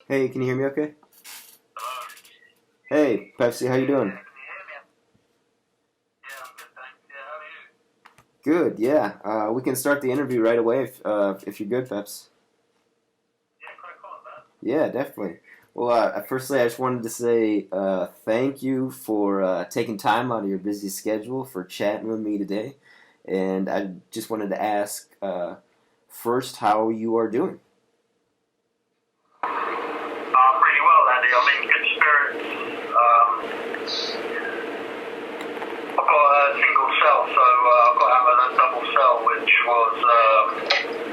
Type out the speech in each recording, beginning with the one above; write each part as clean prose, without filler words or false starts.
Hey, can you hear me okay? Hello? Hey, Pepsi, how you Yeah, doing? can you hear me? Yeah, I'm good, thanks. Yeah, how are you? Good, yeah. We can start the interview right away if you're good, Peps. Yeah, crack on, man. Yeah, definitely. Well, firstly, I just wanted to say thank you for taking time out of your busy schedule for chatting with me today. And I just wanted to ask first how you are doing. Pretty well, Addy. I'm in good spirits. I've got a single cell, so I've got to have a double cell, which was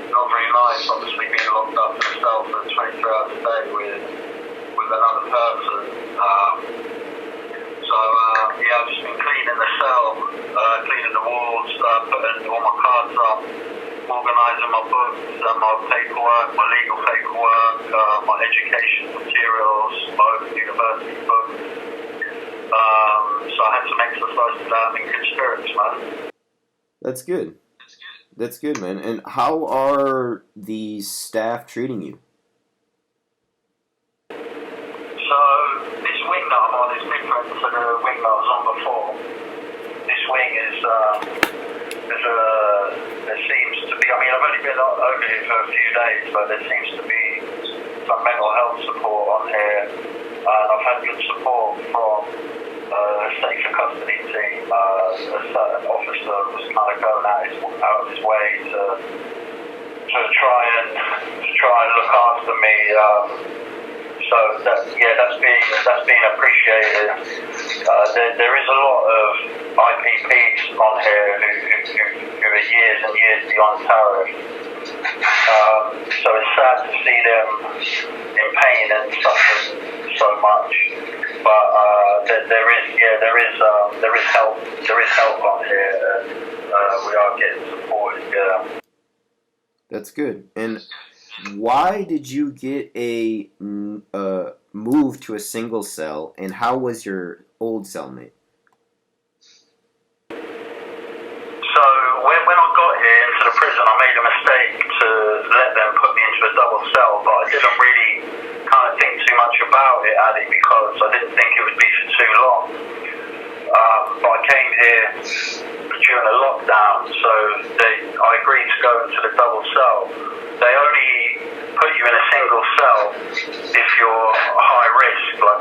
not very nice, obviously being locked up in a cell for 23 hours a day with another person. Yeah, I've just been cleaning the cell, cleaning the walls, putting all my cards up, organising my books, my paperwork, my legal paperwork, my education materials, my open university books. So I had some exercise today. I'm in good spirits, man. That's good. That's good, man. And how are the staff treating you? So this wing that I'm on is different to the wing that I was on before. This wing is, there seems to be, I mean, I've only been over here for a few days, but there seems to be some mental health support on here. And I've had good support from the safer custody team. A certain officer was kind of going out of his way to try and look after me. So that's been appreciated. There is a lot of IPPs on here who are years and years beyond tariff. So it's sad to see them in pain and suffering so much. But there is help on here, and we are getting supported. Yeah. That's good. And why did you get a move to a single cell, and how was your old cellmate? So when I got here into the prison, I made a mistake to let them put me into a double cell, but I didn't really kind of think too much about it, Addy, because I didn't think it would be for too long. But I came here during a lockdown, so I agreed to go into the double cell. They only put you in a single cell if you're high risk of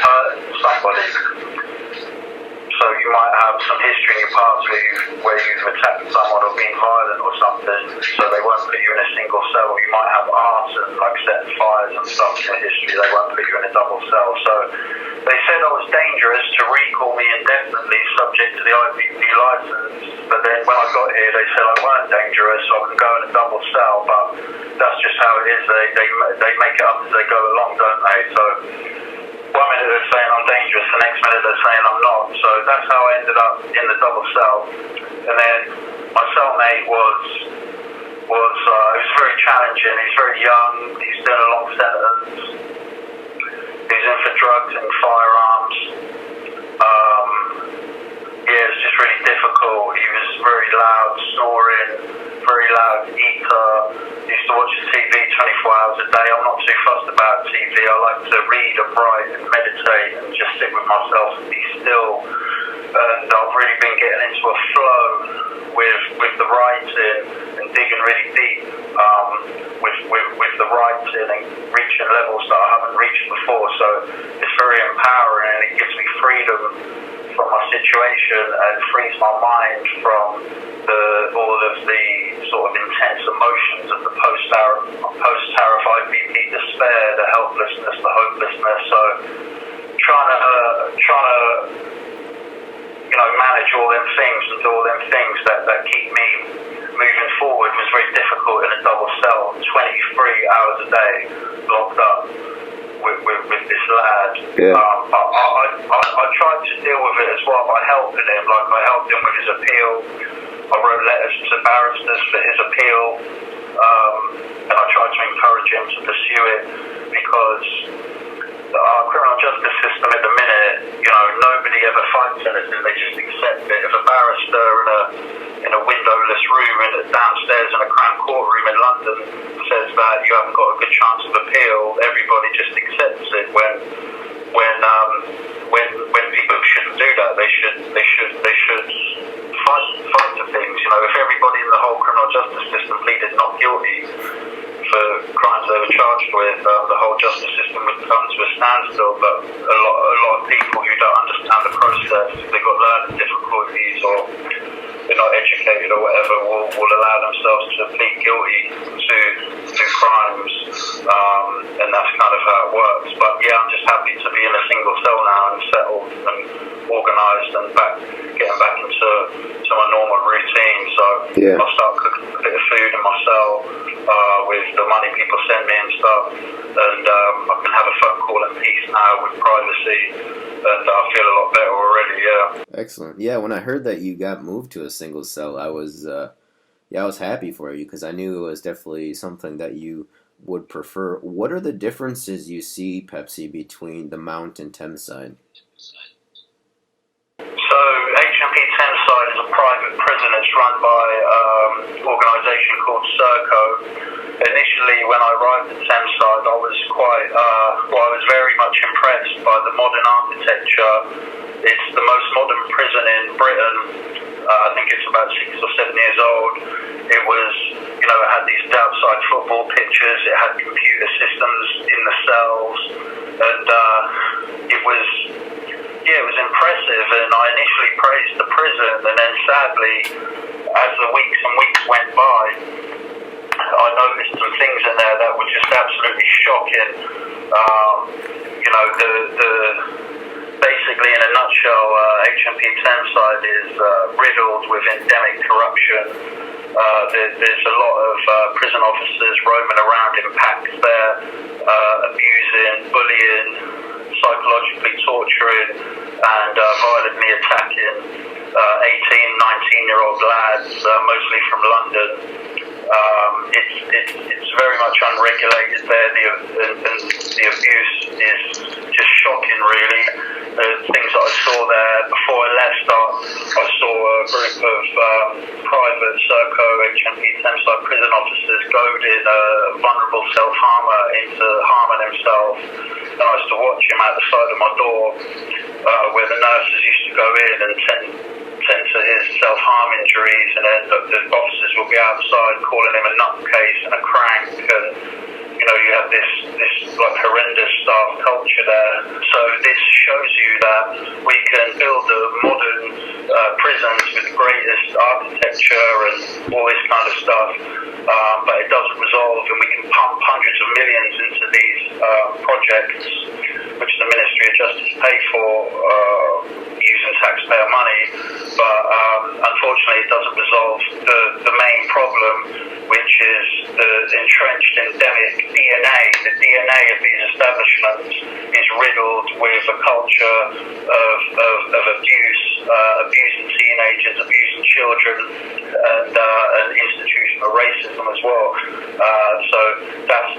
hurting somebody. So you might have some history in your past where you've attacked someone or been violent or something, so they won't put you in a single cell. Or you might have arson, like setting fires and stuff in your history, they won't put you in a double cell. So they said I was dangerous to recall me indefinitely subject to the IPP license, but then when I got here they said I weren't dangerous, so I can go in a double cell, but that's just how it is. They make it up as they go along, don't they? So one minute they're saying I'm dangerous, the next minute they're saying I'm not. So that's how I ended up in the double cell. And then my cellmate it was very challenging. He's very young, he's doing a long sentence, he's in for drugs and firearms. It's just really difficult. He was very loud, snoring, very loud eater. Used to watch the TV 24 hours a day. I'm not too fussed about TV. I like to read and write and meditate and just sit with myself and be still. And I've really been getting into a flow with the writing and digging really deep with the writing and reaching levels that I haven't reached before. So it's very empowering and it gives me freedom from my situation and frees my mind from all of the sort of intense emotions of the post-tariff IPP despair, the helplessness, the hopelessness. So trying to manage all them things and do all them things that keep me moving forward was very difficult in a double cell, 23 hours a day, locked up with this lad. Yeah. I tried to deal with it as well by helping him. Like I helped him with his appeal. I wrote letters to barristers for his appeal, and I tried to encourage him to pursue it because our criminal justice system at the minute, nobody ever fights anything. They just accept it. If a barrister in a windowless room downstairs in a cramped courtroom in London says that you haven't got a good chance of appeal, charged with, the whole justice system would come to a standstill. But a lot of people who don't understand the process, they've got learning difficulties or they're not educated or whatever, will allow themselves to plead guilty to crimes, and that's kind of how it works. But yeah, I'm just happy to be in a single cell now and settled and organised and getting back into my normal routine. So Yeah. I'll start cooking a bit of food in my cell with the money people send me and stuff, and I can have a phone call in peace now with privacy, and I feel a lot better already. Yeah. Excellent. Yeah, when I heard that you got moved to a single cell, I was happy for you because I knew it was definitely something that you would prefer. What are the differences you see, Pepsi, between the Mount and Thameside? So HMP Thameside is a private prison. It's run by an organisation called Serco. Initially, when I arrived at Thameside, I was I was very much impressed by the modern architecture. It's the most modern prison in Britain. I think it's about 6 or 7 years old. It was, it had these outside football pitches. It had computer systems in the cells, and it was impressive. And I initially praised the prison, and then sadly, as the weeks and weeks went by, I noticed some things in there that were just absolutely shocking. Basically, in a nutshell, HMP Thameside is riddled with endemic corruption. There's a lot of prison officers roaming around in packs there, abusing, bullying, psychologically torturing, and violently attacking 18, 19-year-old lads, mostly from London. It's very much unregulated there, and the abuse is just shocking, really. The things that I saw there before I left, I saw a group of private Serco HMP Thameside prison officers goading a vulnerable self-harmer into harming himself, and I used to watch him out the side of my door where the nurses used to go in and tend to his self-harm injuries, and then the officers will be outside calling him a nutcase and a crank, and you have this like horrendous staff culture there. So this shows you that we can build the modern prisons with the greatest architecture and all this kind of stuff, but it doesn't resolve, and we can pump hundreds of millions into these projects, which the Ministry of Justice pay for using taxpayer money, but unfortunately it doesn't resolve the main problem, which is the entrenched endemic DNA. The DNA of these establishments is riddled with a culture of abuse, abusing teenagers, abusing children, and institutional racism as well. So that's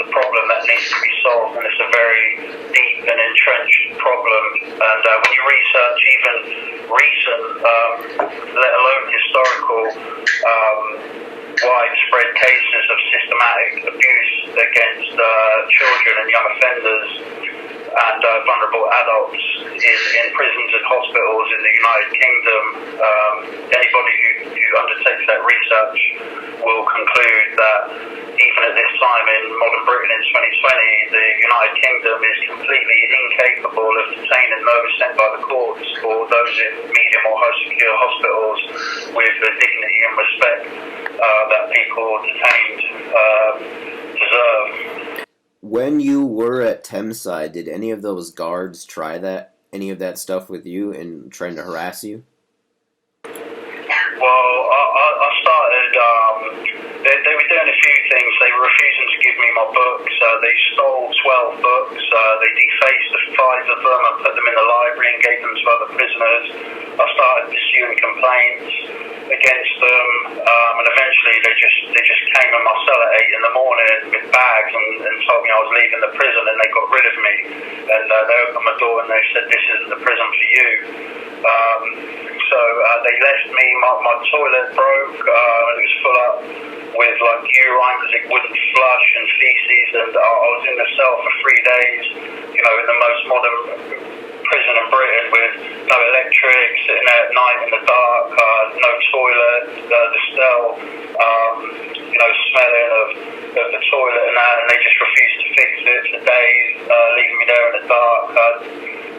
the problem that needs to be solved, and it's a very deep and entrenched problem. And when you research even recent, let alone historical, widespread cases of systematic abuse against children and young offenders and vulnerable adults in prisons and hospitals in the United Kingdom, anybody who undertakes that research will conclude that even at this time in modern Britain in 2020, the United Kingdom is completely incapable of detaining those sent by the courts or those in medium or high secure hospitals with the dignity and respect that people detained deserve. When you were at Thameside, did any of those guards try any of that stuff with you and trying to harass you? Well, I started, they were doing a few things. They were refusing to give me my books. They stole 12 books. They defaced 5 of them and put them in the library and gave them to other prisoners. I started pursuing complaints against them, and eventually they just came in my cell at 8 in the morning with bags and told me I was leaving the prison, and they got rid of me. And they opened my door and they said, "This isn't the prison for you." So they left me, my toilet broke, it was full up with like urine because it wouldn't flush, and feces, and I was in the cell for 3 days, in the most modern prison in Britain with no electric, sitting there at night in the dark, no toilet, the cell, smelling of the toilet and that, and they just for days, leaving me there in the dark.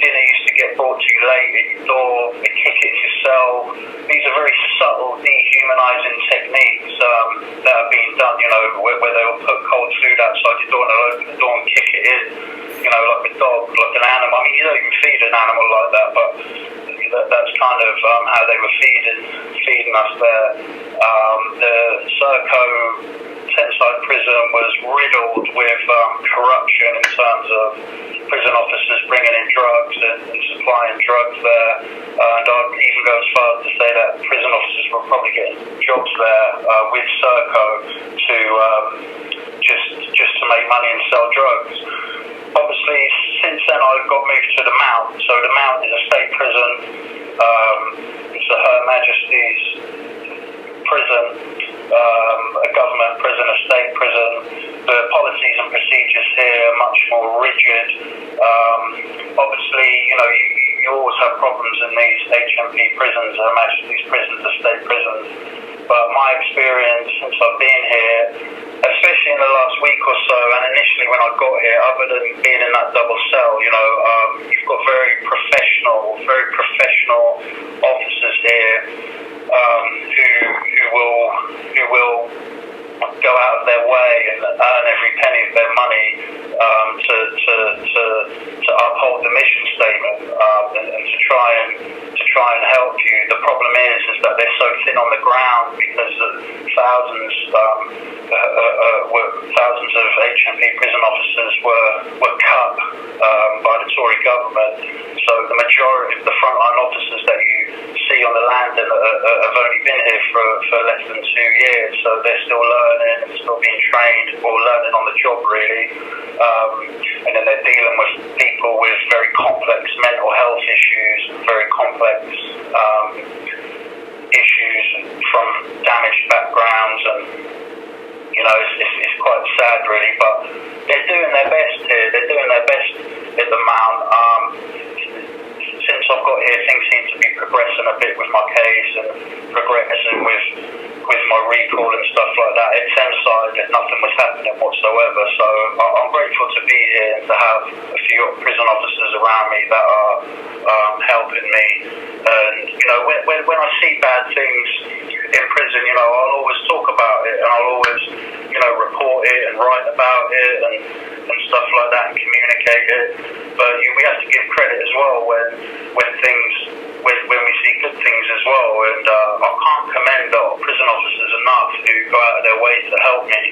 Dinner used to get brought to you late at your door, they kick it in your cell. These are very subtle, dehumanising techniques that are being done, you know, where they'll put cold food outside your door and they'll open the door and kick it in, you know, like a dog, like an animal. I mean, you don't even feed an animal like that, but that's kind of how they were feeding us there. The Serco Tenside prison was riddled with corruption in terms of prison officers bringing in drugs and supplying drugs there. And I'd even go as far as to say that prison officers were probably getting jobs there with Serco to just to make money and sell drugs. Obviously, since then I got moved to the Mount. So the Mount is a state prison. It's Her Majesty's prison, a government prison, a state prison. The policies and procedures here are much more rigid. Obviously, you know, you always have problems in these HMP prisons, Her Majesty's prisons, the state prisons. But my experience since I've been here, especially in the last week or so, and initially when I got here, other than being in that double cell, you know, you've got very professional officers here who will go out of their way and earn every penny of their money to uphold the mission statement and to try and help you. The problem is that they're so thin on the ground because thousands of HMP prison officers were cut by the Tory government. So the majority of the frontline officers that you see on the land have only been here for less than 2 years. So they're still learning and still being trained or learning on the job really. And then they're dealing with people with very complex mental health issues, very complex issues from damaged backgrounds, and you know it's quite sad really. But they're doing their best here. They're doing their best at the Mount. Since I've got here, things seem to be progressing a bit with my case and progressing with my recall and stuff like that. At Thameside, nothing was happening whatsoever. So I'm grateful to be here and to have a few prison officers around me that are helping me. And you know, when I see bad things in prison, you know, I'll always talk about it and I'll always, you know, report it and write about it and stuff like that and communicate it. But we have to give credit as well when we see good things as well. And I can't commend our prison officers enough who go out of their way to help me.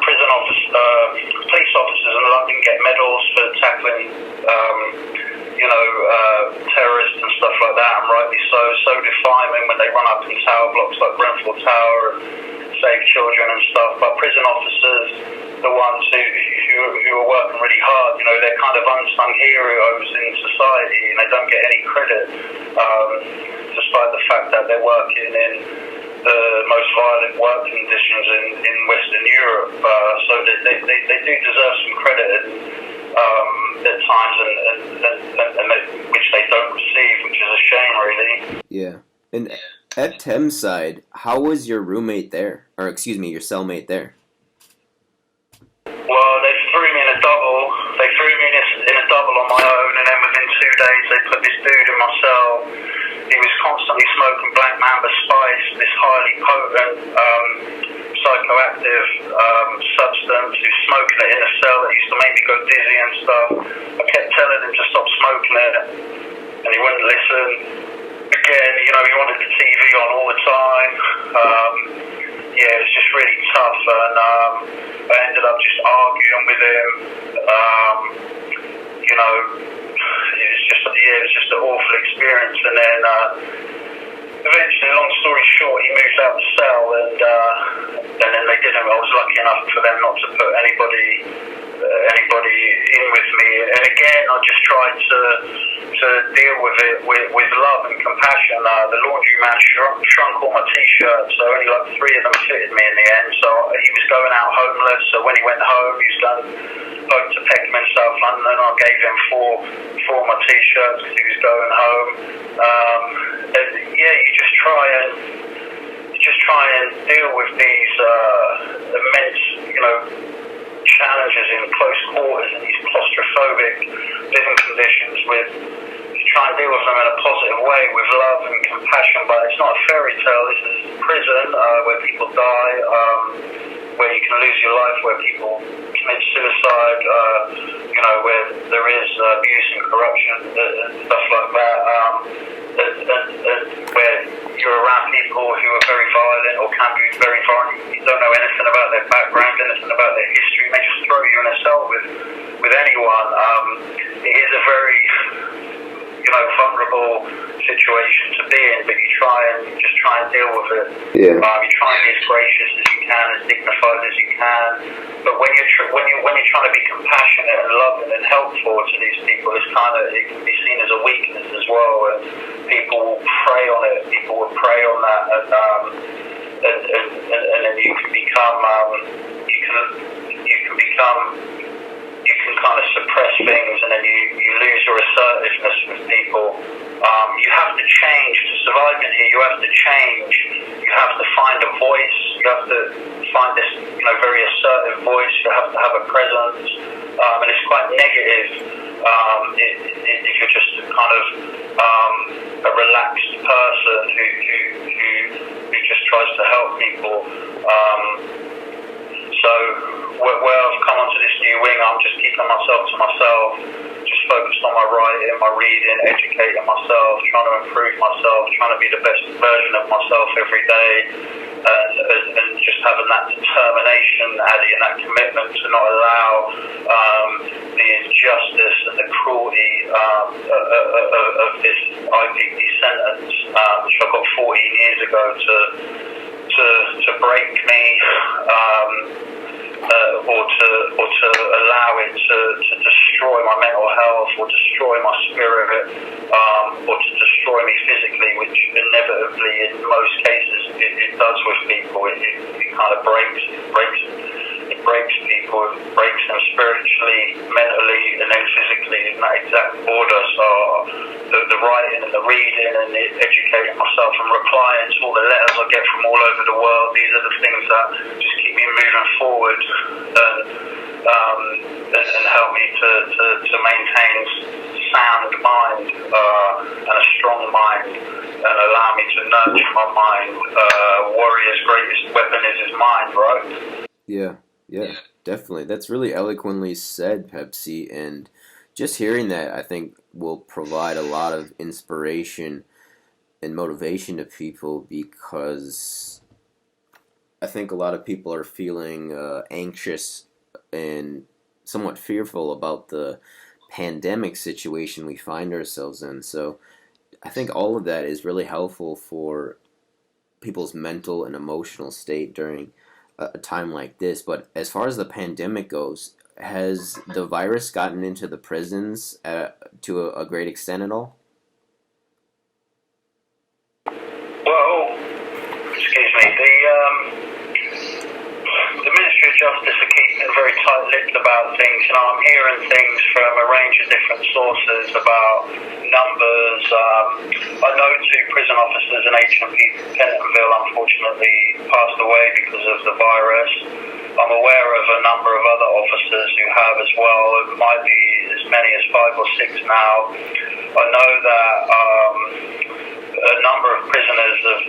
Police officers in London get medals for tackling terrorists and stuff like that, and rightly so. So do firemen when they run up in tower blocks like Grenfell Tower and save children and stuff. But prison officers, the ones who are working really hard, you know, they're kind of unsung heroes in society and they don't get any credit, despite the fact that they're working in the most violent work conditions in Western Europe. So they do deserve some credit at times, and which they don't receive, which is a shame, really. Yeah. And at Thameside, how was your roommate there? Or excuse me, your cellmate there? Well, they threw me in a double. They threw me in a double on my own, and then within 2 days they put this dude in my cell. He was constantly smoking Black Mamba Spice, this highly potent psychoactive substance. He was smoking it in the cell. It used to make me go dizzy and stuff. I kept telling him to stop smoking it, and he wouldn't listen. Again, you know, he wanted the TV on all the time. Yeah, it was just really tough, and I ended up just arguing with him. You know, it was just an awful experience, and then eventually, long story short, he moved out the cell, and then they didn't. I was lucky enough for them not to put anybody in with me. And again, I just tried to deal with it with love and compassion. The laundryman shrunk all my t-shirts, so only like 3 of them fitted me in the end. So he was going out homeless, so when he went home, he was going home to Peckham in South London. I gave him four of my t-shirts because he was going home. And yeah, you just try and deal with these immense, you know, challenges challenges in close quarters and these claustrophobic living conditions with, you try and deal with them in a positive way with love and compassion, but it's not a fairy tale. This is prison where people die, where you can lose your life, where people commit suicide, where there is abuse and corruption and stuff like that, where you're around people who are very violent or can be very violent. You don't know anything about their background, anything about their history, and they just throw you in a cell with anyone. It is a very vulnerable situation to be in, but you try and deal with it. Yeah. You try and be as gracious as you can, as dignified as you can. But when you're trying to be compassionate and loving and helpful to these people, it can be seen as a weakness as well, and people will prey on it. People will prey on that, and then you can kind of suppress things, and then you lose your assertiveness with people. You have to change to survive in here. You have to change. You have to find a voice. You have to find this, very assertive voice. You have to have a presence, and it's quite negative if you're just kind of a relaxed person who just tries to help people. So where I've come onto this new wing, I'm just keeping myself to myself, just focused on my writing, my reading, educating myself, trying to improve myself, trying to be the best version of myself every day, and just having that determination, Addy, and that commitment to not allow the injustice and the cruelty of this IPP sentence, which I got 14 years ago, to break me, or to allow it to destroy my mental health, or destroy my spirit, or to destroy me physically, which inevitably in most cases it does with people. It kind of breaks people, it breaks them spiritually, mentally, and then physically in that exact order. So the writing and the reading and the educating myself and replying to all the letters I get from all over the world, these are the things that just keep me moving forward and help me to maintain sound mind and a strong mind, and allow me to nurture my mind. Warrior's greatest weapon is his mind, right? Yeah, definitely. That's really eloquently said, Pepsi, and just hearing that, I think, will provide a lot of inspiration and motivation to people, because I think a lot of people are feeling anxious and somewhat fearful about the pandemic situation we find ourselves in. So I think all of that is really helpful for people's mental and emotional state during a time like this. But as far as the pandemic goes, has the virus gotten into the prisons to a great extent at all? Well, excuse me, the Ministry of Justice are keeping very tight-lipped about things. I'm hearing things from a range of different sources about numbers. I know 2 prison officers in HMP Pentonville unfortunately passed away because of the virus. I'm aware of a number of other officers who have as well. It might be as many as 5 or 6 now. I know that a number of prisoners have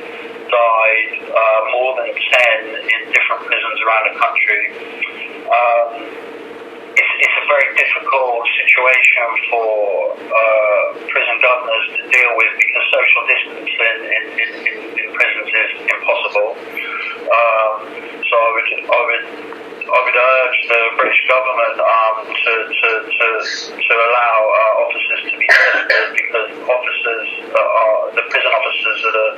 died, more than 10 in different prisons around the country. It's a very difficult situation for prison governors to deal with, because social distancing in prisons is impossible. So I would urge the British government to allow officers to be tested, because the prison officers are the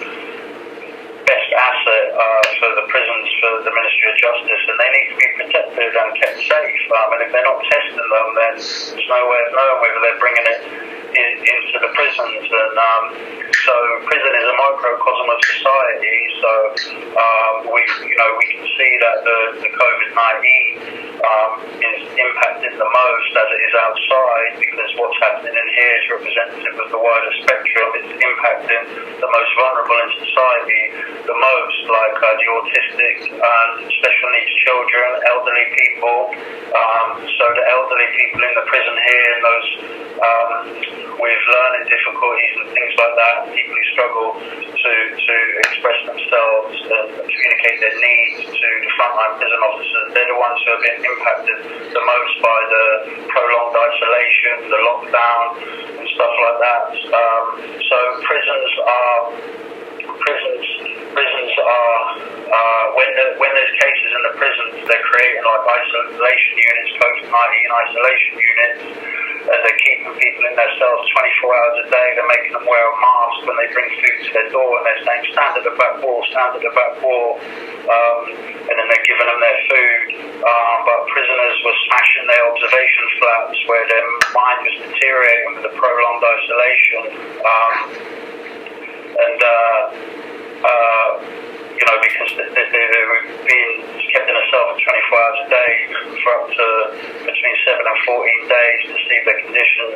best asset for the prisons, for the Ministry of Justice, and they need to be protected and kept safe. And if they're not testing them, then there's no way of knowing whether they're bringing it into the prisons. And so prison is a microcosm of society. So we can see that the COVID-19 is impacting the most, as it is outside, because what's happening in here is representative of the wider spectrum. It's impacting the most vulnerable in society the most, like the autistic and special needs children, elderly people. So the elderly people in the prison here, and those with learning difficulties and things like that, people who struggle to express themselves and communicate their needs to the frontline prison officers, they're the ones who have been impacted the most by the prolonged isolation, the lockdown, and stuff like that. So prisons are when there's cases in the prisons, they're creating like isolation units, COVID-19 isolation units. They're keeping people in their cells 24 hours a day. They're making them wear a mask when they bring food to their door, and they're saying, stand at the back wall, stand at the back wall. And then they're giving them their food. But prisoners were smashing their observation flats where their mind was deteriorating with the prolonged isolation. Because they were being kept in a cell for 24 hours a day for up to between 7 and 14 days to see if their condition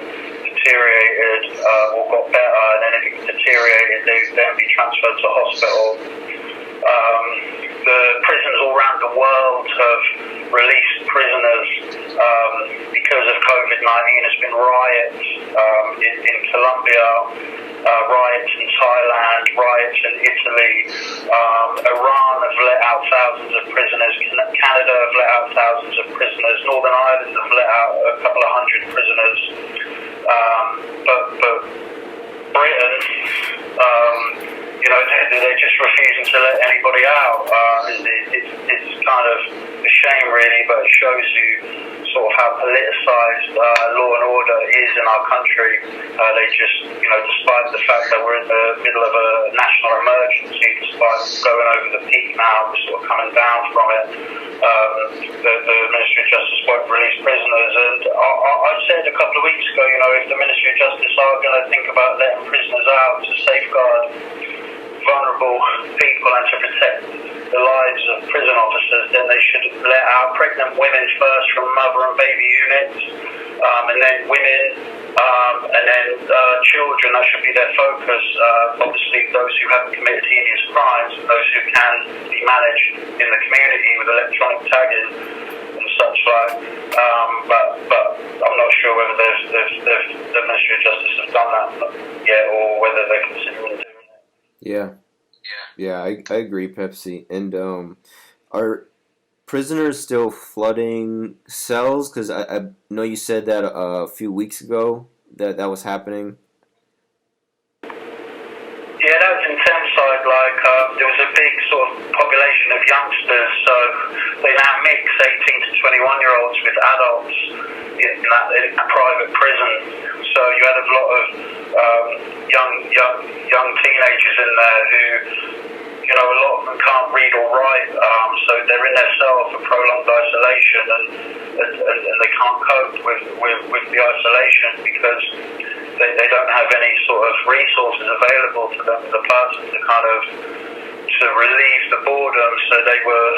deteriorated or got better, and then if it deteriorated, they would then be transferred to hospital. The prisons all around the world have released prisoners because of COVID-19. There's been riots in Colombia, riots in Thailand, riots in Italy. Iran have let out thousands of prisoners. Canada have let out thousands of prisoners. Northern Ireland have let out a couple of hundred prisoners. But Britain, they're just refusing to let anybody out. It's kind of a shame, really, but it shows you sort of how politicised law and order is in our country. They just, despite the fact that we're in the middle of a national emergency, despite going over the peak now, we're sort of coming down from it, the Ministry of Justice won't release prisoners. And I said a couple of weeks ago, if the Ministry of Justice are going to think about letting prisoners out to safeguard vulnerable people and to protect the lives of prison officers, then they should let out pregnant women first from mother and baby units, and then women, and then children. That should be their focus. Obviously, those who haven't committed heinous crimes, those who can be managed in the community with electronic tagging and such like. But I'm not sure whether the Ministry of Justice have done that yet, or whether they're considering doing it. Yeah, I agree, Pepsi. And are prisoners still flooding cells? Because I know you said that a few weeks ago that was happening. Yeah, that was in Thameside. There was a big sort of population of youngsters, so they now mix 18 to 21-year-olds with adults in that private prison. So you had a lot of young teenagers in there who, a lot of them can't read or write, so they're in their cell for prolonged isolation, and they can't cope with the isolation because they don't have any sort of resources available to them, the person to relieve the boredom. So they were,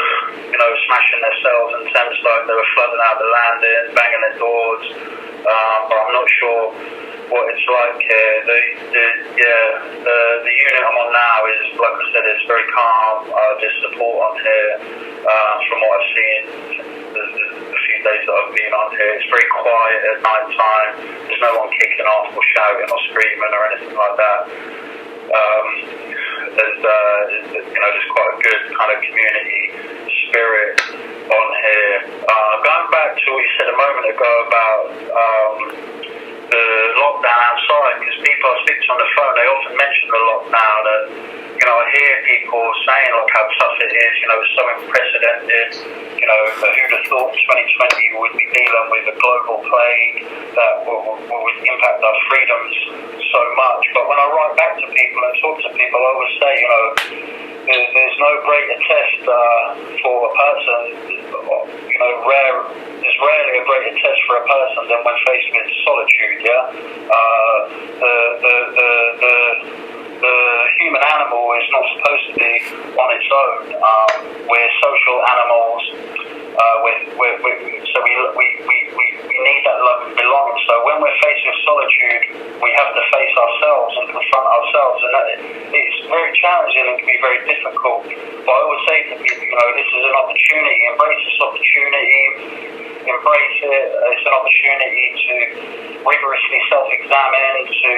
smashing their cells in Thameside. They were flooding out the landing, banging their doors. But I'm not sure what it's like here. The unit I'm on now is, like I said, it's very calm. There's support on here. From what I've seen, the few days that I've been on here, it's very quiet at night time. There's no one kicking off or shouting or screaming or anything like that. There's quite a good kind of community spirit on here. Going back to what you said a moment ago about the lockdown outside, because people I speak to on the phone, they often mention the lockdown, and I hear people saying how tough it is. It's so unprecedented. Who'd have thought 2020 would be dealing with a global plague that would impact our freedoms so much. But when I write back to people and talk to people, I always say, there's no greater test for a person. There's rarely a greater test for a person than when faced with solitude. The human animal is not supposed to be on its own. We're social animals. So we need that love and belonging. solitude, we have to face ourselves and confront ourselves, and it's very challenging and can be very difficult. But I always say to people, this is an opportunity. Embrace this opportunity. Embrace it. It's an opportunity to rigorously self-examine, to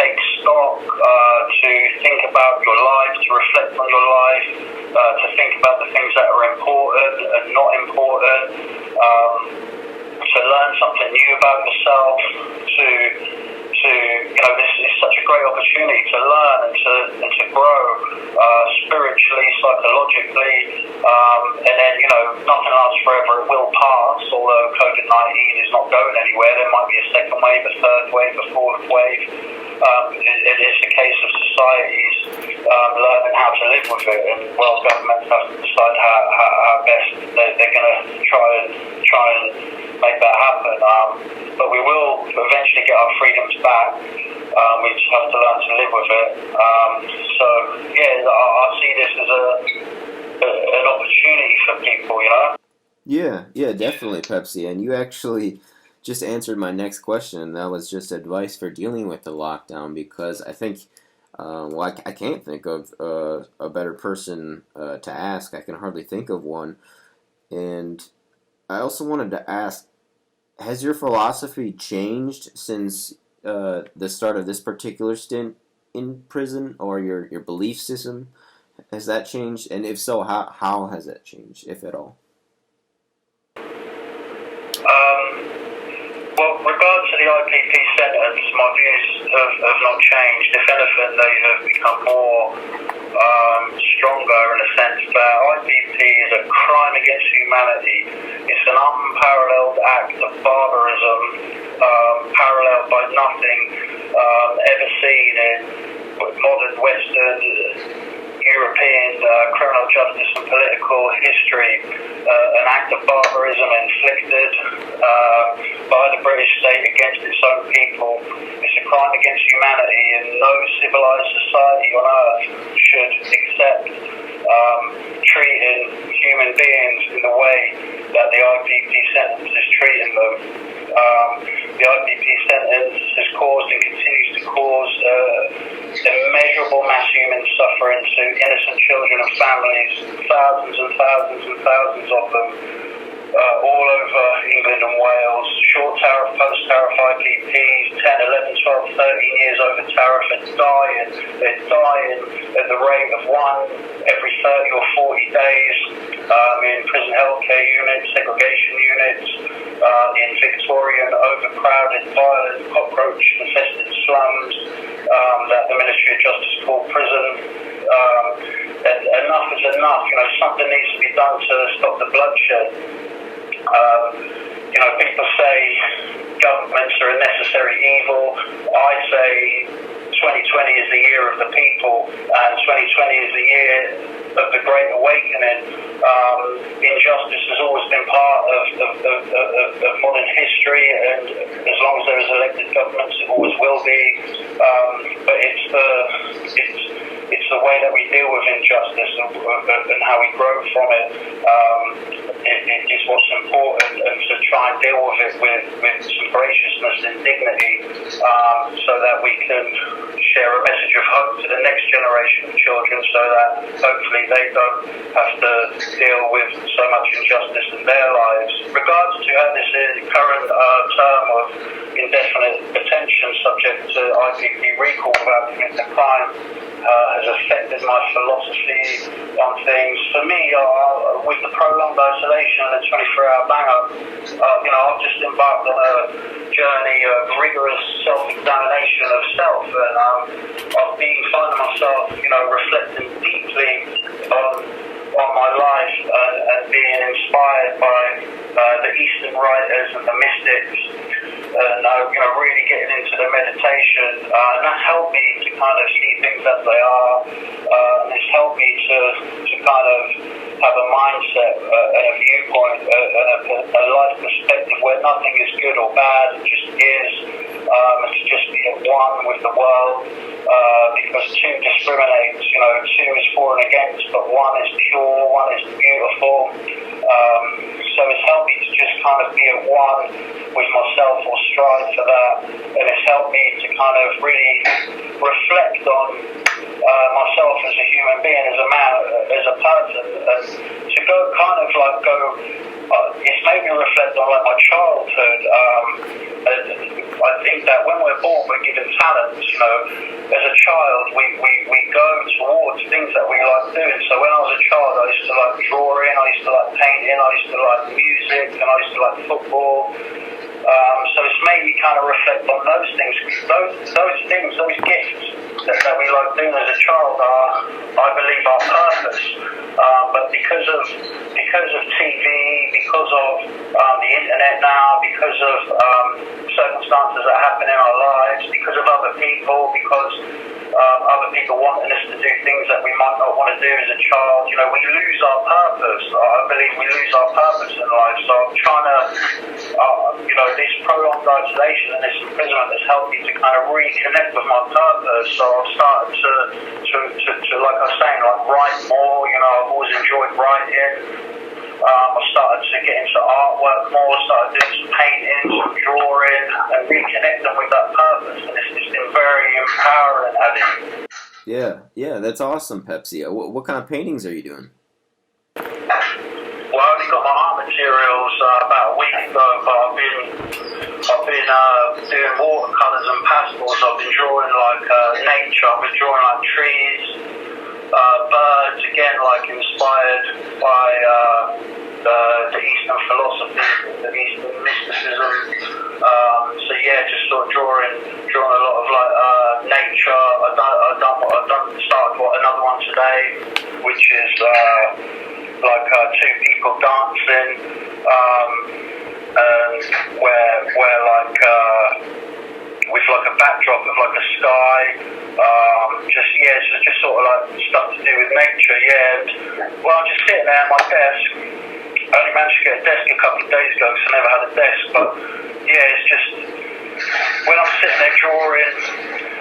take stock, to think about your life, to reflect on your life, to think about the things that are important and not important, to learn something new about yourself, this is such a great opportunity to learn and to grow spiritually, psychologically, and then, nothing lasts forever. It will pass, although COVID-19 is not going anywhere. There might be a second wave, a third wave, a fourth wave. It is a case of societies learning how to live with it, and world governments have to decide how best they're going to try and make that happen. But we will eventually get our freedoms back. We just have to learn to live with it. I see this as an opportunity for people, Yeah, definitely, Pepsi. And you actually just answered my next question. That was just advice for dealing with the lockdown, because I think, I can't think of a better person to ask. I can hardly think of one. And I also wanted to ask, has your philosophy changed since the start of this particular stint in prison, or your belief system? Has that changed? And if so, how has that changed, if at all? Well, regard to the IPP sentence, my views have not changed. If anything, they have become more stronger in the sense that IPP is a crime against humanity. It's an unparalleled act of barbarism, paralleled by nothing ever seen in modern Western European criminal justice and political history, an act of barbarism inflicted by the British state against its own people. It's a crime against humanity, and no civilized society on earth should accept treating human beings in the way that the IPP sentence is treating them. The IPP sentence has caused and continues to cause immeasurable mass human suffering to innocent children and families, thousands and thousands and thousands of them, all over England and Wales. Short tariff, post-tariff IPPs, 10, 11, 12, 13 years over tariff, they're dying at the rate of one every 30 or 40 days in prison healthcare units, segregation units, in Victorian, overcrowded, violent, cockroach-infested slums that the Ministry of Justice called prison. And enough is enough. Something needs to be done to stop the bloodshed. People say governments are a necessary evil. I say 2020 is the year of the people, and 2020 is the year of the Great Awakening. Injustice has always been part of modern history, and as long as there is elected governments, it always will be. But it's the way that we deal with injustice and how we grow from it. It is what's important, and to try and deal with it with some graciousness and dignity, so that we can share a message of hope to the next generation of children, so that hopefully they don't have to deal with so much injustice in their lives. Regards to this current term of indefinite detention subject to IPP recall without committing a crime has affected my philosophy on things. For me, with the prolonged isolation and the 24-hour bang-up, I've just embarked on a journey of rigorous self-examination of self, and I've been finding myself, reflecting deeply on my life and being inspired by the Eastern writers and the mystics, and really getting into the meditation, and that's helped me to kind of see things as they are, and it's helped me to kind of have a mindset and a viewpoint and a life perspective where nothing is good or bad, it just is, and to just be at one with the world, because two discriminates, two is for and against, but one is pure, one is beautiful, So it's helped me to just kind of be at one with myself or strive for that, and it's helped me to kind of really reflect on myself as a human being, as a man, as a person, and to go kind of like go. It's made me reflect on like my childhood. I think that when we're born, we're given talents. You know, as a child, we go towards things that we like doing. So when I was a child, I used to like drawing, I used to like painting, I used to like music, and I used to like football. So it's made me kind of reflect on those things. Those things, those gifts that we like doing as a child are, I believe, our purpose. But because of TV, because of the internet now, because of circumstances that happen in our lives, because of other people, because other people wanting us to do things that we might not want to do as a child, you know, we lose our purpose. I believe we lose our purpose in life. So I'm trying to, you know, this prolonged isolation and this imprisonment has helped me to kind of reconnect with my purpose. So I've started to like I was saying, like write more. You know, I've always enjoyed writing. I started to get into artwork more, started doing some painting, some drawing, and reconnecting with that purpose. And it's been very empowering, Addy. Yeah, that's awesome, Pepsi. What kind of paintings are you doing? Well, I only got my art materials about a week ago, but I've been doing watercolors and pastels. I've been drawing like nature. I've been drawing like trees, birds. Again, like inspired by the Eastern philosophy, the Eastern mysticism. So yeah, just sort of drawing a lot of like nature. I've started another one today, which is like two people dancing, and where like with like a backdrop of like a sky, just sort of like stuff to do with nature. Yeah, and well, I'm just sitting there at my desk. I only managed to get a desk a couple of days ago because I never had a desk, but yeah, it's just when I'm sitting there drawing,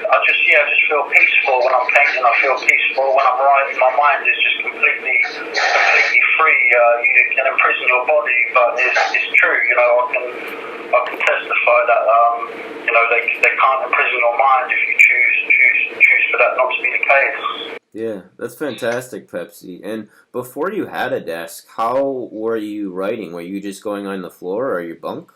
I just feel peaceful. When I'm painting, I feel peaceful. When I'm writing, my mind is just completely free. You can imprison your body, but it's true. You know, I can testify that you know they can't imprison your mind if you choose for that not to be the case. Yeah, that's fantastic, Pepsi. And before you had a desk, how were you writing? Were you just going on the floor or your bunk?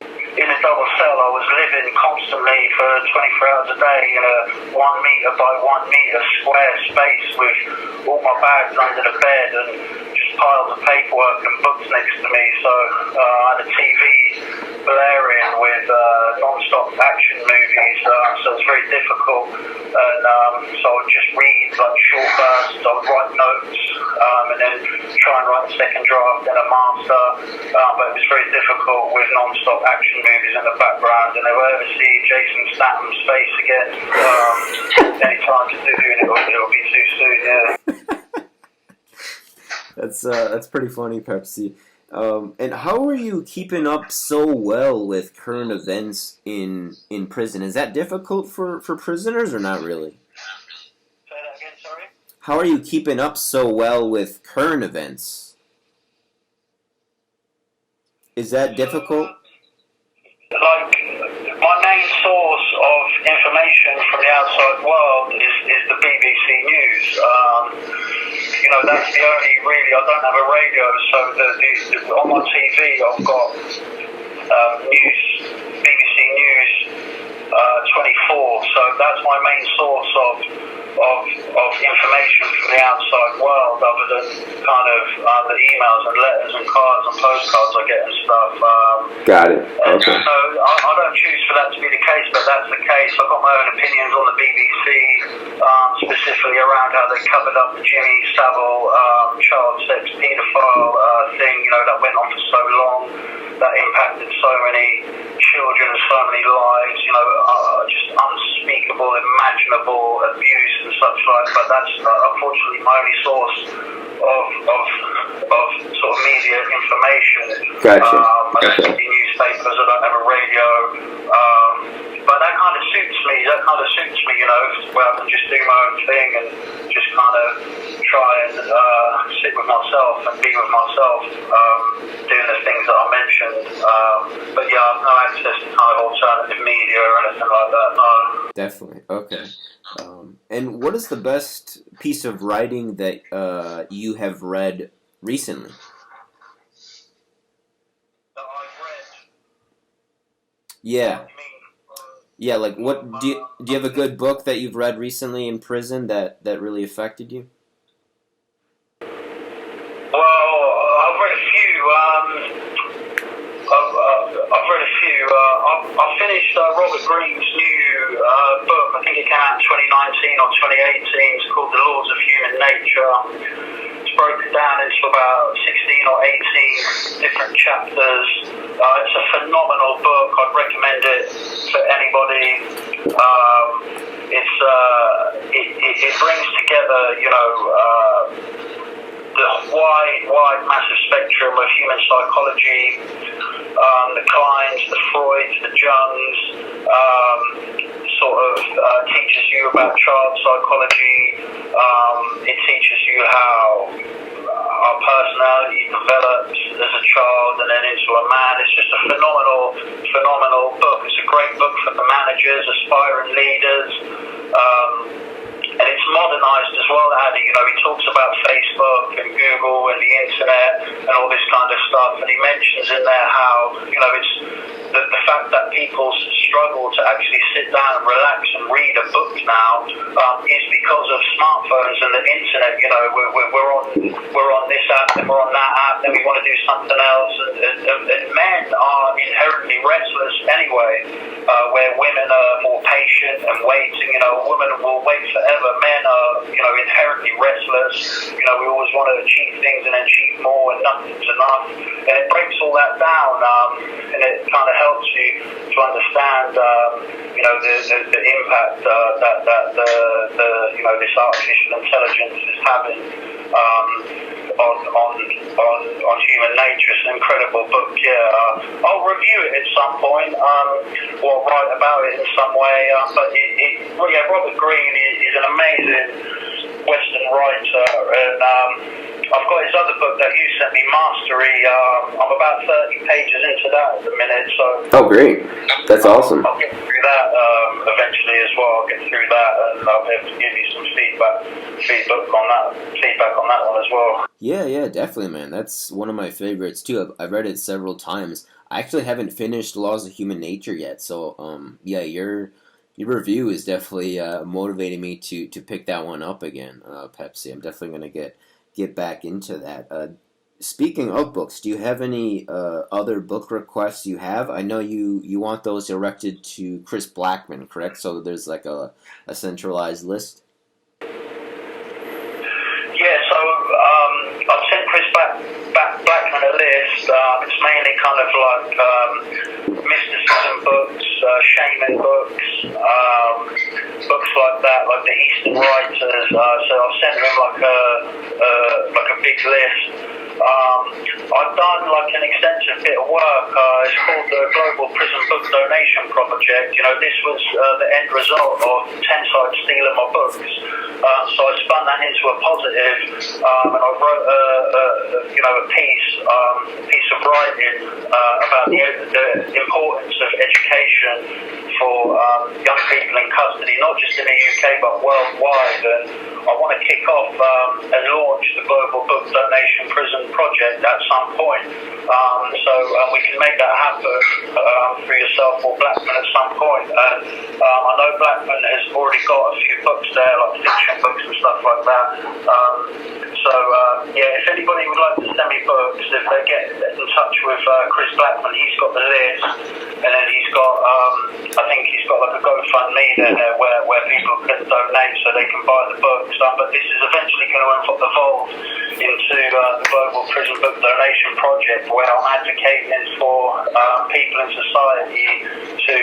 In a double cell, I was living constantly for 24 hours a day in a 1 metre by 1 metre square space with all my bags under the bed and just piles of paperwork and books next to me. So I had a TV blaring with non-stop action movies, so it's very difficult. And so I would just read like short bursts, I would write notes, and then try and write a second draft, then a master. But it was very difficult with non-stop action movies in the background, and if I ever see Jason Statham's face again, any time to do it, it'll be too soon. Yeah. That's pretty funny, Pepsi. And how are you keeping up so well with current events in prison? Is that difficult for prisoners or not really? Say that again, sorry? How are you keeping up so well with current events? Is that difficult? Like, my main source of information from the outside world is the BBC News. You know, that's the only really, I don't have a radio, so on my TV I've got news, BBC News 24, so that's my main source of information from the outside world, other than kind of the emails and letters and cards and postcards I get and stuff. Got it. Okay. So I don't choose for that to be the case, but that's the case. I've got my own opinions on the BBC, specifically around how they covered up the Jimmy Savile child sex paedophile thing, you know, that went on for so long, that impacted so many children and so many lives, you know, just unspeakable, imaginable abuse and such like. But that's unfortunately my only source of sort of media information. Gotcha. I don't see newspapers, I don't have a radio, but that kind of suits That kind of suits me, where I can just do my own thing and just kind of try and sit with myself and be with myself, doing the things that I mentioned. But yeah, I have no access to kind of alternative media or anything like that, no. Definitely. Okay. And what is the best piece of writing that you have read recently? That I've read? Yeah. What do you mean? Yeah, like what do you have a good book that you've read recently in prison that really affected you? Well, I've read a few. I've read a few. I finished Robert Greene's new book. I think it came out in 2019 or 2018. It's called The Laws of Human Nature. It's broken down into about 16 or 18 different chapters. It's a phenomenal book. I'd recommend it for anybody. It brings together, the wide, massive spectrum of human psychology, the Kleins, the Freuds, the Jungs, teaches you about child psychology. It teaches you how our personality develops as a child and then into a man. It's just a phenomenal book. It's a great book for the managers, aspiring leaders. And it's modernized as well, Addy. He talks about Facebook and Google and the internet and all this kind of stuff. And he mentions in there how, it's the fact that people struggle to actually sit down and relax and read a book now is because of smartphones and the internet. We're on this app, then we're on that app, then we want to do something else. And men are inherently restless anyway, where women are more patient and waiting. A woman will wait forever. Men are, inherently restless. We always want to achieve things and achieve more, and nothing's enough. And it breaks all that down, and it kind of helps you to understand, the impact that this artificial intelligence is having on human nature. It's an incredible book. Yeah, I'll review it at some point, or write about it in some way. But Robert Greene is an amazing Western writer, and I've got his other book that you sent me, Mastery. I'm about 30 pages into that at the minute, so... Oh, great. That's awesome. I'll get through that eventually as well. I'll get through that, and I'll be able to give you some feedback on that one as well. Yeah, definitely, man. That's one of my favorites, too. I've read it several times. I actually haven't finished Laws of Human Nature yet, so, your review is definitely motivating me to pick that one up again, Pepsi. I'm definitely going to get back into that. Speaking of books, do you have any other book requests you have? I know you want those directed to Chris Blackman, correct? So there's like a centralized list? Yeah, so I've sent Chris Blackman a list. It's mainly kind of like mysticism books, shaman books, books like that, like the Eastern writers. So I've sent him like a big list. I've done like an extensive bit of work. It's called the Global Prison Book Donation Project. This was the end result of Tenside stealing my books. So I spun that into a positive, and I wrote a piece of writing about the importance of education for young people in custody, not just in the UK but worldwide. And I want to kick off and launch the Global Book Donation Prison Project at some point. So we can make that happen through yourself or Blackman at some point. And I know Blackman has already got a few books there, like fiction books and stuff like that. If anybody would like to send me books, if they get in touch with Chris Blackman, he's got the list, and then he's got, I think he's got like a GoFundMe there where people can donate so they can buy the books. But this is eventually going to evolve into the Global Prison Book Donation Project, where I'm advocating for people in society to,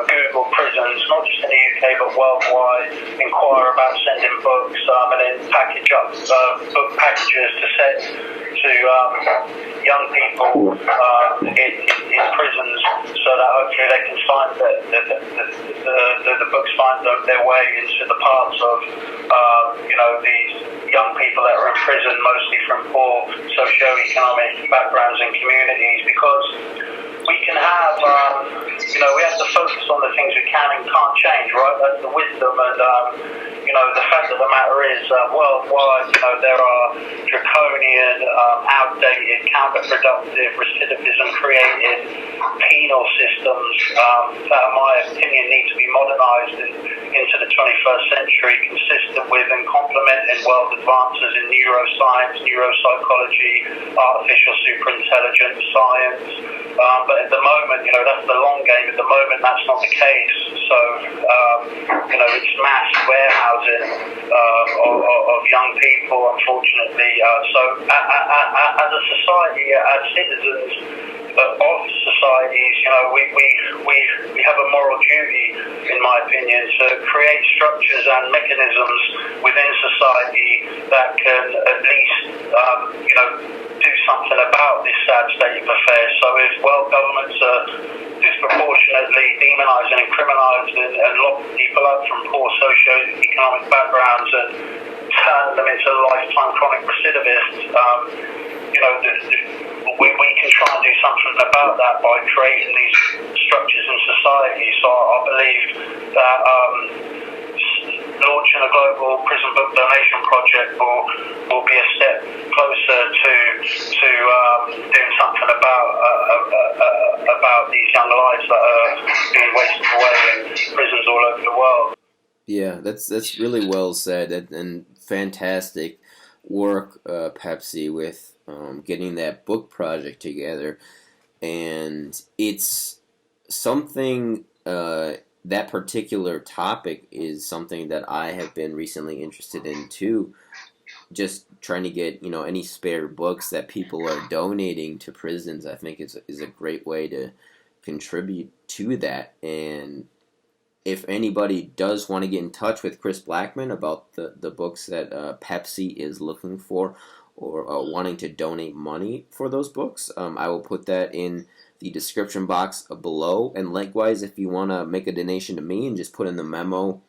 Google prisons, not just in the UK but worldwide, inquire about sending books, and then package up book packages to send to young people in prisons, so that hopefully they they can find the books find their way into the parts of these young people that are in prison, mostly from poor socio-economic backgrounds and communities, because we can have, we have to focus on the things we can and can't change, right? That's the wisdom, and the fact of the matter is, worldwide, there are draconian, outdated, counterproductive, recidivism-created penal systems that, in my opinion, need to be modernised into the 21st century, consistent with and complementing world advances in neuroscience, neuropsychology, artificial superintelligence, science. But at the moment, that's the long game. At the moment, that's not the case. So, it's mass warehousing of young people, unfortunately. So, as a society, as citizens of societies, we have a moral duty, in my opinion, to create structures and mechanisms within society that can at least, do something about this sad state of affairs. So if world governments are disproportionately demonising and criminalising and locking people up from poor socio-economic backgrounds and turning them into lifetime chronic recidivists, we can try and do something about that by creating these structures in society. So I believe that launching a global prison book donation project will be a step closer to doing something about these young lives that are being wasted away in prisons all over the world. Yeah, that's really well said, and fantastic work, Pepsi, with getting that book project together. And it's something, that particular topic is something that I have been recently interested in too. Just trying to get, any spare books that people are donating to prisons, I think is a great way to contribute to that. And if anybody does want to get in touch with Chris Blackman about the books that Pepsi is looking for, or wanting to donate money for those books, I will put that in the description box below. And likewise, if you want to make a donation to me and just put in the memo,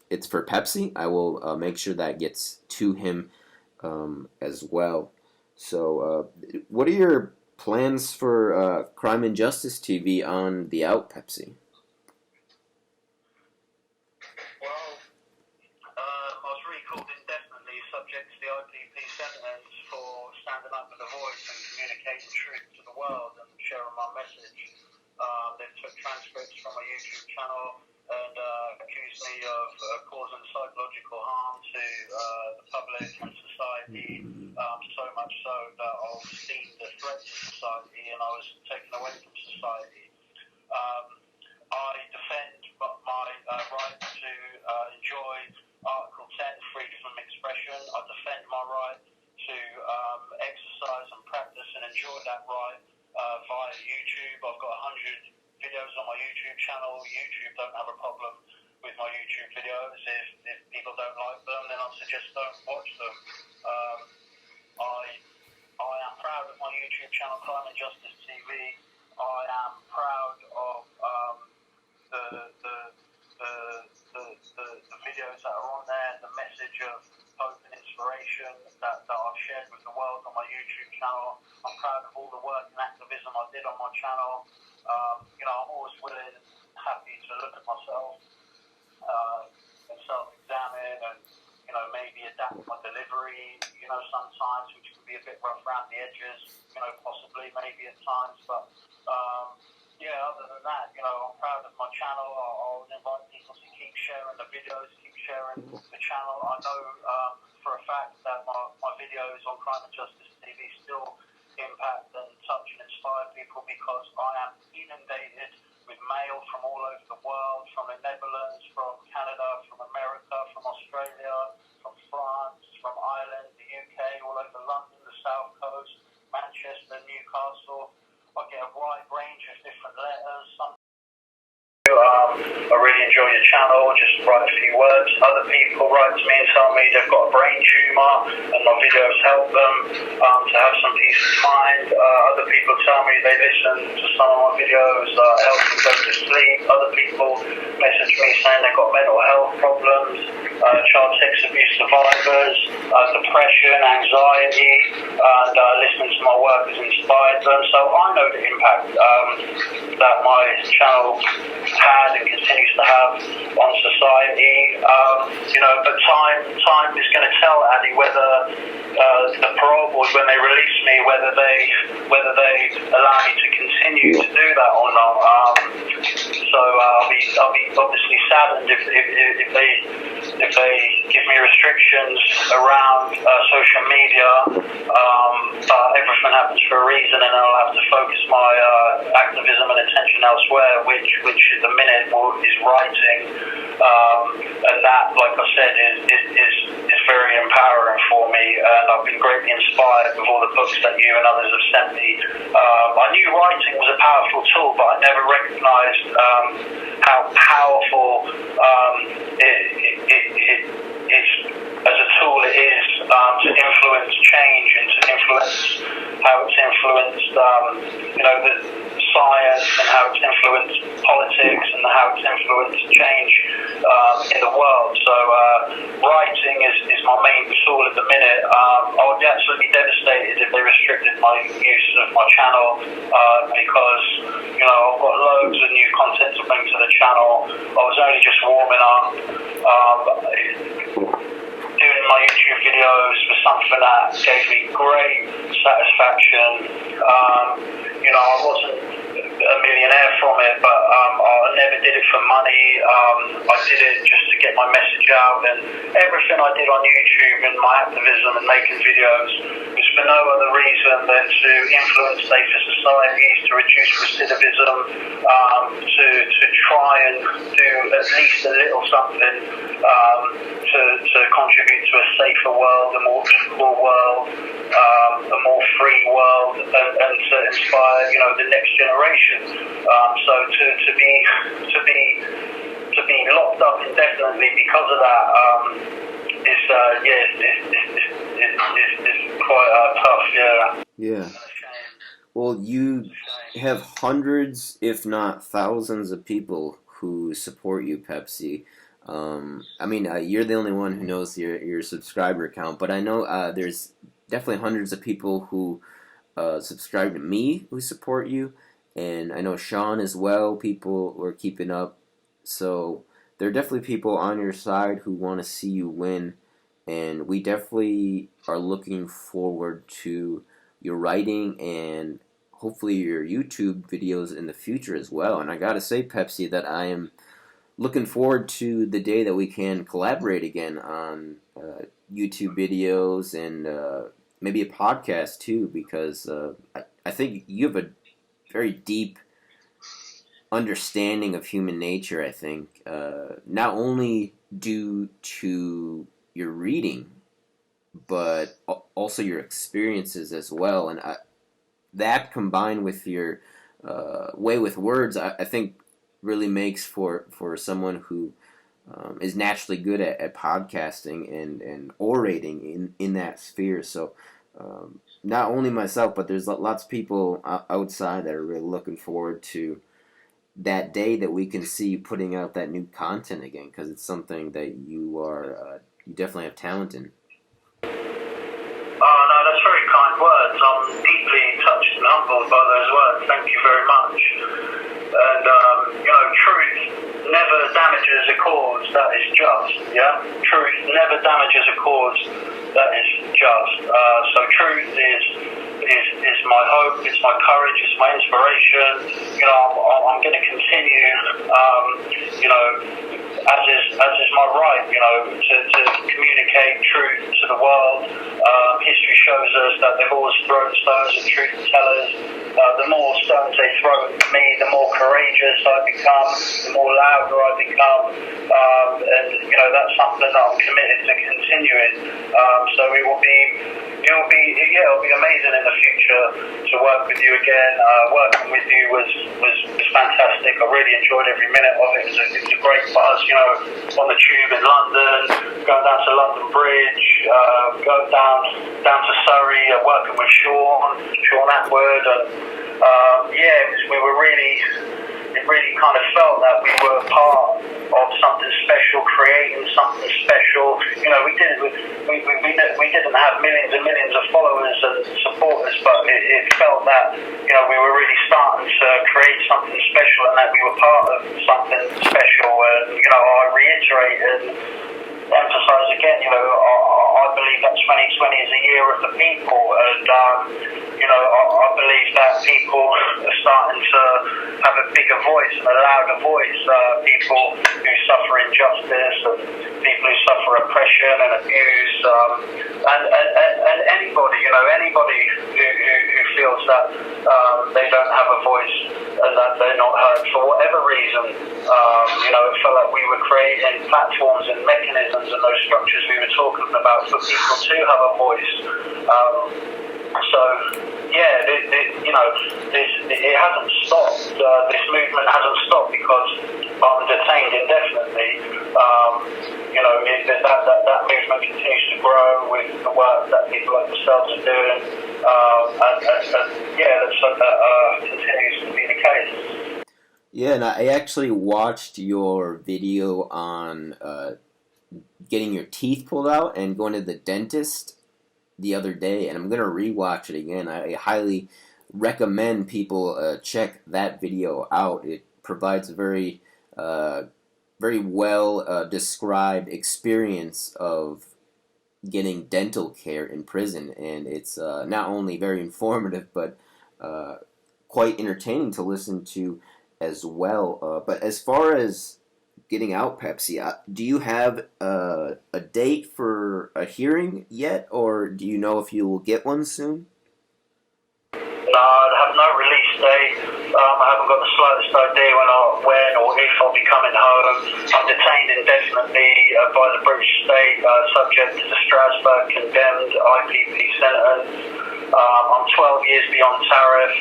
it's for Pepsi, I will make sure that gets to him as well. So, what are your plans for Crime and Justice TV on the Out, Pepsi? Subject to the IPP sentence for standing up for the voice and communicating truth to the world and sharing my message. They took transcripts from my YouTube channel and accused me of causing psychological harm to the public and society, so much so that I was deemed a threat to society and I was taken away from society. I defend my right to enjoy Article 10, freedom of expression. I defend my right to exercise and practice and enjoy that right via YouTube. I've got 100 videos on my YouTube channel. YouTube don't have a problem with my YouTube videos. If people don't like them, then I suggest don't watch them. I am proud of my YouTube channel, Crime and Justice TV. I am proud of the videos that are on there, the message of hope and inspiration that I've shared with the world on my YouTube channel. I'm proud of all the work and activism I did on my channel. I'm always willing and happy to look at myself and self-examine and, maybe adapt my delivery, sometimes, which can be a bit rough around the edges, possibly, maybe at times, but other than that, I'm proud of my channel. I'll invite people to keep sharing the videos, keep sharing the channel. I know for a fact that my videos on Crime and Justice TV still impact and touch and inspire people because I am inundated with mail from all over the world, from the Netherlands, from Canada, from America, from Australia, from France, from Ireland, the UK, all over London, the South Coast, Manchester, Newcastle. I get a wide range of different letters. Some I really enjoy your channel, just write a few words. Other people write to me and tell me they've got a brain tumour and my videos help them to have some peace of mind. Other people tell me they listen to some of my videos, help them go to sleep. Other people message me saying they've got mental health problems, child sex abuse survivors, depression, anxiety, and listening to my work has inspired them. So I know the impact that my channel had and continues to have on society. But time is going to tell, Addy, whether the parole board, when they release me, whether they allow me to continue to do that or not. So I'll be obviously saddened if they give me restrictions around social media. But everything happens for a reason, and I'll have to focus my activism and attention elsewhere, which at the minute is writing, and that, like I said, is very empowering for me, and I've been greatly inspired with all the books that you and others have sent me. I knew writing was a powerful tool, but I never recognised how powerful it's as a tool it is to influence change and to influence how it's influenced the science and how it's influenced politics and how it's influenced change in the world. So writing is my main tool at the minute. I would be absolutely devastated if they restricted my use of my channel because I've got loads of new content to bring to the channel. I was only just warming up. Doing my YouTube videos was something that gave me great satisfaction. I wasn't a millionaire from it, but I never did it for money. I did it just to get my message out, and everything I did on YouTube and my activism and making videos was for no other reason than to influence safer societies, to reduce recidivism, to try and do at least a little something to contribute to a safer world, a more equal world, a more free world, and to inspire the next generation. So to be locked up indefinitely because of that is quite tough. Yeah. Well, you have hundreds, if not thousands, of people who support you, Pepsi. You're the only one who knows your subscriber count, but I know there's definitely hundreds of people who subscribe to me who support you, and I know Sean as well. People who are keeping up, so there are definitely people on your side who want to see you win, and we definitely are looking forward to your writing and hopefully your YouTube videos in the future as well. And I gotta say, Pepsi, that I am looking forward to the day that we can collaborate again on YouTube videos and maybe a podcast too, because I think you have a very deep understanding of human nature, I think, not only due to your reading, but also your experiences as well. And that combined with your way with words, I think really makes for someone who is naturally good at podcasting and orating in that sphere. So not only myself, but there's lots of people outside that are really looking forward to that day that we can see you putting out that new content again, because it's something that you definitely have talent in. Oh, no, that's very kind words. I'm deeply touched and humbled by those words. Thank you very much. And, truth never damages a cause that is just, yeah? Truth never damages a cause that is just. So truth is my hope, it's my courage, it's my inspiration. I'm going to continue, as is my right, to communicate truth to the world. History shows us that they've always thrown stones at truth tellers. The more stones they throw at me, the more courageous I become, the more louder I become, and that's something that I'm committed to continuing. So it'll be amazing in the future to work with you again. Working with you was fantastic. I really enjoyed every minute of it. It was a great buzz, on the tube in London, going down to London Bridge, going down to Surrey, working with Sean Atwood, and it really kind of felt that we were part of something special, creating something special. We didn't have millions and millions of followers and supporters, but it felt that we were really starting to create something special, and that we were part of something special. And I reiterate and emphasise again, I believe that 2020 is a year of the people, and I believe that people are starting to have a bigger voice and a louder voice. People who suffer injustice, and people who suffer oppression and abuse, and anybody who feels that they don't have a voice and that they're not heard for whatever reason. It felt like we were creating platforms and mechanisms and those structures we were talking about for people to have a voice. It hasn't stopped. This movement hasn't stopped because I'm detained indefinitely. That movement continues to grow with the work that people like themselves are doing, let's hope that continues to be the case. Yeah, and I actually watched your video on getting your teeth pulled out and going to the dentist the other day, and I'm going to rewatch it again. I highly recommend people check that video out. It provides a very well described experience of getting dental care in prison, and it's not only very informative, but quite entertaining to listen to as well. But as far as getting out, Pepsi, do you have a date for a hearing yet, or do you know if you will get one soon? No, I have no release date. I haven't got the slightest idea when or if I'll be coming home. I'm detained indefinitely by the British state, subject to the Strasbourg condemned IPP sentence. I'm 12 years beyond tariff.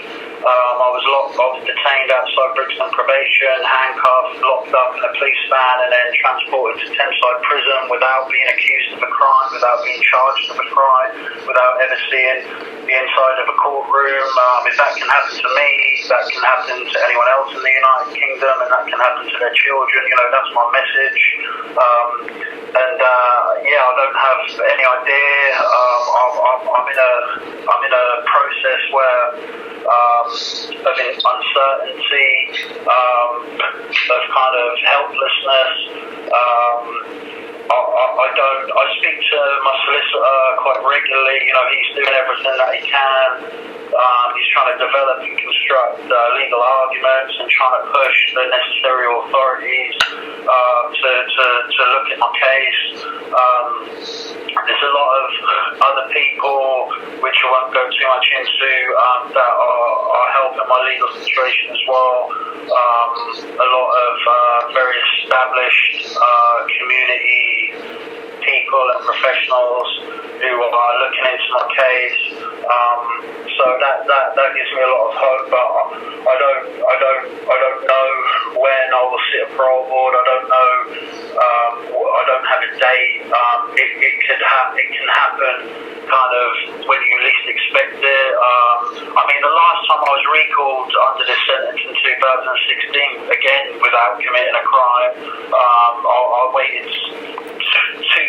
I was detained outside Brixton probation, handcuffed, locked up in a police van, and then transported to Thameside prison without being accused of a crime, without being charged of a crime, without ever seeing the inside of a courtroom. If that can happen to me, that can happen to anyone else in the United Kingdom, and that can happen to their children. That's my message. I don't have any idea. I'm in a process where of uncertainty, of kind of helplessness. I speak to my solicitor quite regularly. He's doing everything that he can. He's trying to develop and construct legal arguments and trying to push the necessary authorities to look at my case. There's a lot of other people, which I won't go too much into, that are helping my legal situation as well. A lot of very established community people and professionals who are looking into my case. So that gives me a lot of hope, but I don't know when I will sit a parole board. I don't know. I don't have a date. It can happen kind of when you least expect it. The last time I was recalled under this sentence in 2016, again without committing a crime, I waited 2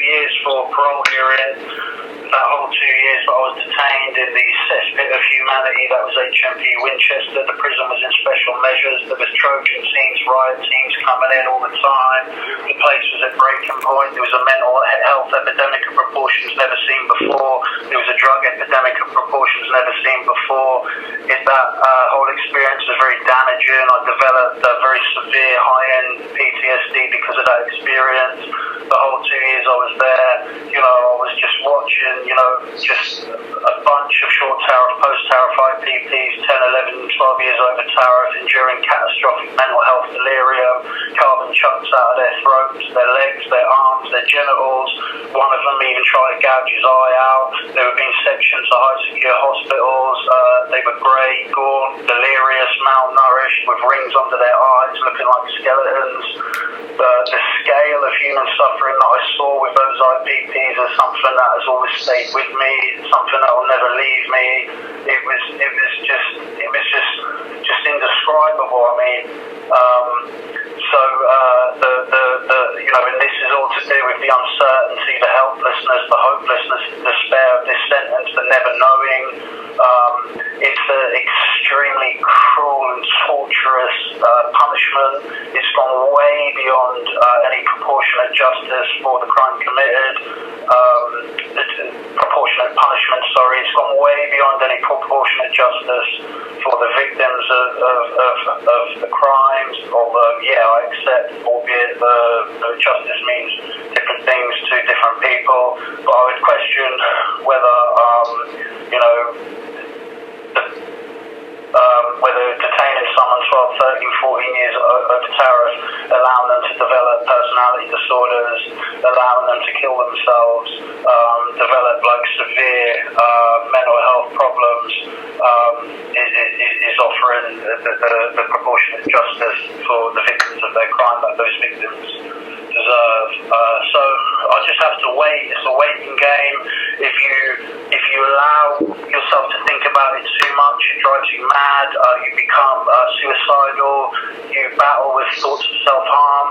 years for parole hearing. That whole 2 years that I was detained in the cesspit of humanity that was HMP Winchester, the prison was in special measures. There was Trojan teams, riot teams coming in all the time. The place was at breaking point. There was a mental health epidemic of proportions never seen before. There was a drug epidemic of proportions never seen before. That whole experience was very very damaging. I developed a very severe high-end PTSD because of that experience. The whole 2 years I was there, I was just watching, just a bunch of short tariff, post-tariff IPPs, 10, 11, 12 years over tariff, enduring catastrophic mental health delirium, carbon chunks out of their throats, their legs, their arms, their genitals. One of them even tried to gouge his eye out. They were being sectioned to high-secure hospitals. They were grey, gaunt, delirious, malnourished, with rings under their eyes, looking like skeletons. The scale of human suffering that I saw with those IPPs is something that has always stayed with me, something that will never leave me. It was just indescribable. I mean, and this is all to do with the uncertainty, the helplessness, the hopelessness, the despair of this sentence, the never knowing. It's an extremely cruel and torturous punishment. It's gone way beyond any proportionate justice for the crime committed. Proportionate punishment, it's gone way beyond any proportionate justice for the victims of the crimes. Although, I accept, albeit the justice means different things to different people, but I would question whether, whether detaining someone 12, 13, 14 years over tariff, allowing them to develop personality disorders, allowing them to kill themselves, develop severe mental health problems, is offering the proportionate justice for the victims of their crime that those victims deserve. So I just have to wait. It's a waiting game. If you allow yourself to think about it too much, it drives you mad. You become suicidal. You battle with thoughts of self-harm.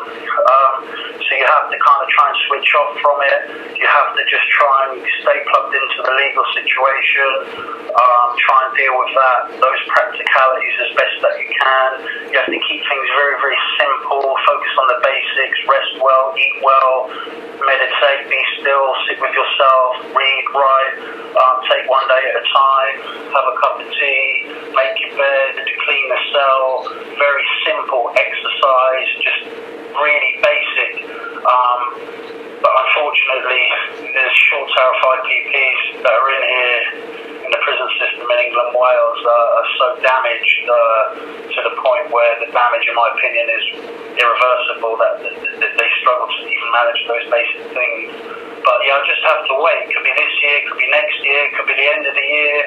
So you have to kind of try and switch off from it. You have to just try and stay plugged into the legal situation. Try and deal with those practicalities as best that you can. You have to keep things very, very simple. Focus on the basics. Rest well, eat well, meditate, be still, sit with yourself, read, write, take one day at a time, have a cup of tea, make your bed, clean the cell. Very simple exercise, just really basic. But unfortunately, there's short tariff IPPs that are in here in the prison system in England and Wales are so damaged to the point where the damage, in my opinion, is irreversible, that they struggle to even manage those basic things. But I just have to wait. It could be this year, it could be next year, it could be the end of the year.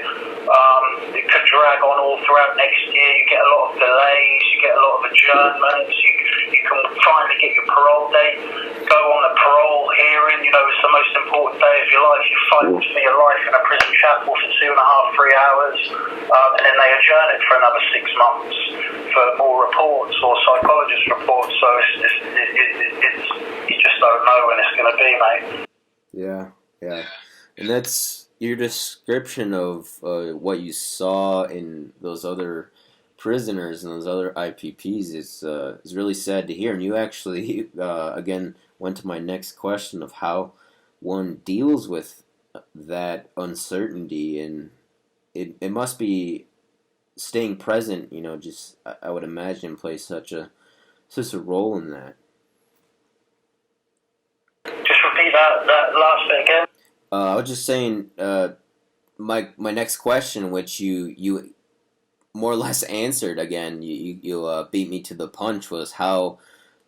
It could drag on all throughout next year. You get a lot of delays, you get a lot of adjournments. You can finally get your parole date, go on a parole hearing. It's the most important day of your life. You fight for your life in a prison chapel for 2.5, 3 hours, and then they adjourn it for another 6 months for more reports or psychologist reports. So it's you just don't know when it's going to be, mate. Yeah. And that's your description of what you saw in those other prisoners and those other IPPs is really sad to hear. And you actually, again, went to my next question of how one deals with that uncertainty. And it must be staying present, just, I would imagine, plays such a role in that. Just repeat that last bit again. I was just saying, my next question, which you more or less answered again, you beat me to the punch, was how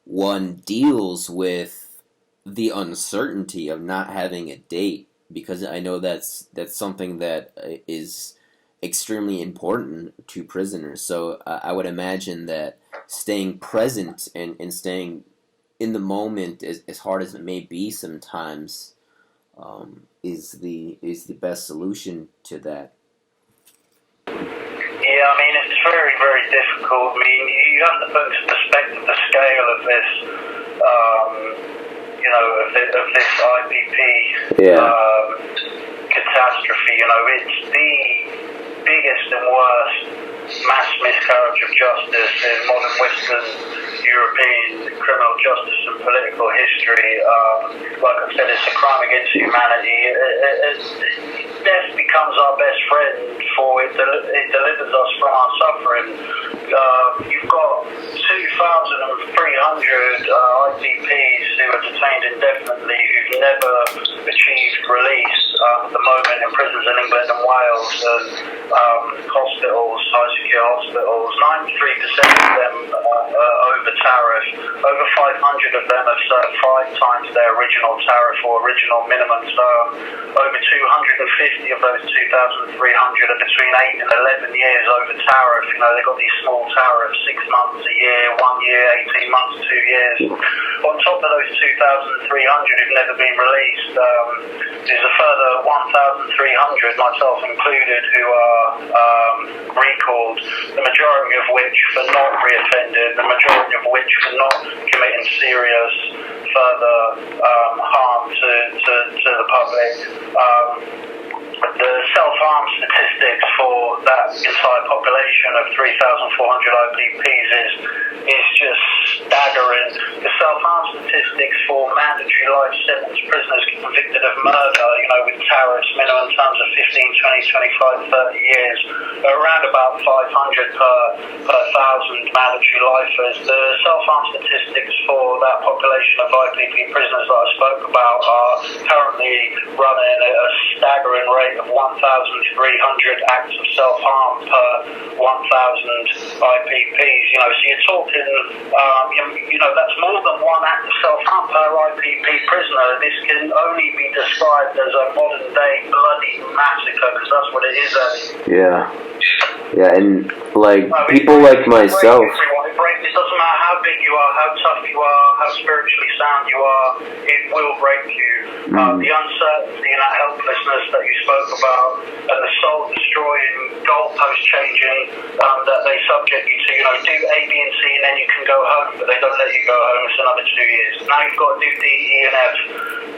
one deals with the uncertainty of not having a date, because I know that's something that is extremely important to prisoners. So I would imagine that staying present and staying in the moment, as hard as it may be sometimes, is the best solution to that. Yeah, I mean, it's very, very difficult. I mean, you have to put into perspective the scale of this, of this IPP catastrophe. It's the biggest and worst mass miscarriage of justice in modern Western European criminal justice and political history. Like I said, it's a crime against humanity. Death becomes our best friend, for it delivers us from our suffering. IDPs who are detained indefinitely who've never achieved release at the moment in prisons in England and Wales and hospitals, high secure hospitals. 93% of them are over tariff. Over 500 of them have served 5 times their original tariff or original minimum term. Over 250 of those 2,300 are between 8 and 11 years over tariff. You know, they've got these small tariffs, 6 months, a year, 1 year, 18 months, 2 years. On top of those 2,300 who've never been released, there's a further 1,300, myself included, who are recalled, the majority of which for not reoffending, the majority of which for not committing serious further harm to the public. The self-harm statistics for that entire population of 3,400 IPPs is just staggering. The self-harm statistics for mandatory life sentence prisoners convicted of murder, you know, with tariffs, minimum terms of 15, 20, 25, 30 years, are around about 500 per 1,000 mandatory lifers. The self-harm statistics for that population of IPP prisoners that I spoke about are currently running at a staggering rate of 1,300 acts of self-harm per 1,000 IPPs. You know, so you're talking, you know, that's more than 1 act of self-harm per IPP prisoner. This can only be described as a modern-day bloody massacre, because that's what it is. Yeah, and like people like myself. It doesn't matter how big you are, how tough you are, how spiritually sound you are, it will break you. The uncertainty and that helplessness that you spoke about, and the soul-destroying, goalpost changing that they subject you to. You know, do A, B, and C, and then you can go home, but they don't let you go home. It's another 2 years. Now you've got to do D, E, and F.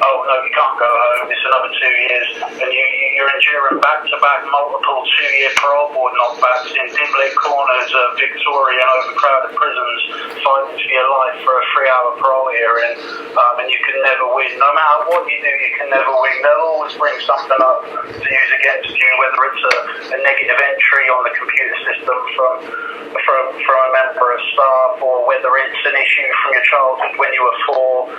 Oh no, you can't go home. It's another 2 years, and you're enduring back-to-back multiple 2-year parole board knockbacks in dim-lit corners of Victorian overcrowded prisons, fighting for your life for a 3-hour parole hearing, and you can never win. No matter what you do, you can never win. They'll always bring something up to use against you, whether it's a negative entry on the computer system from a member of staff, or whether it's an issue from your childhood when you were 4.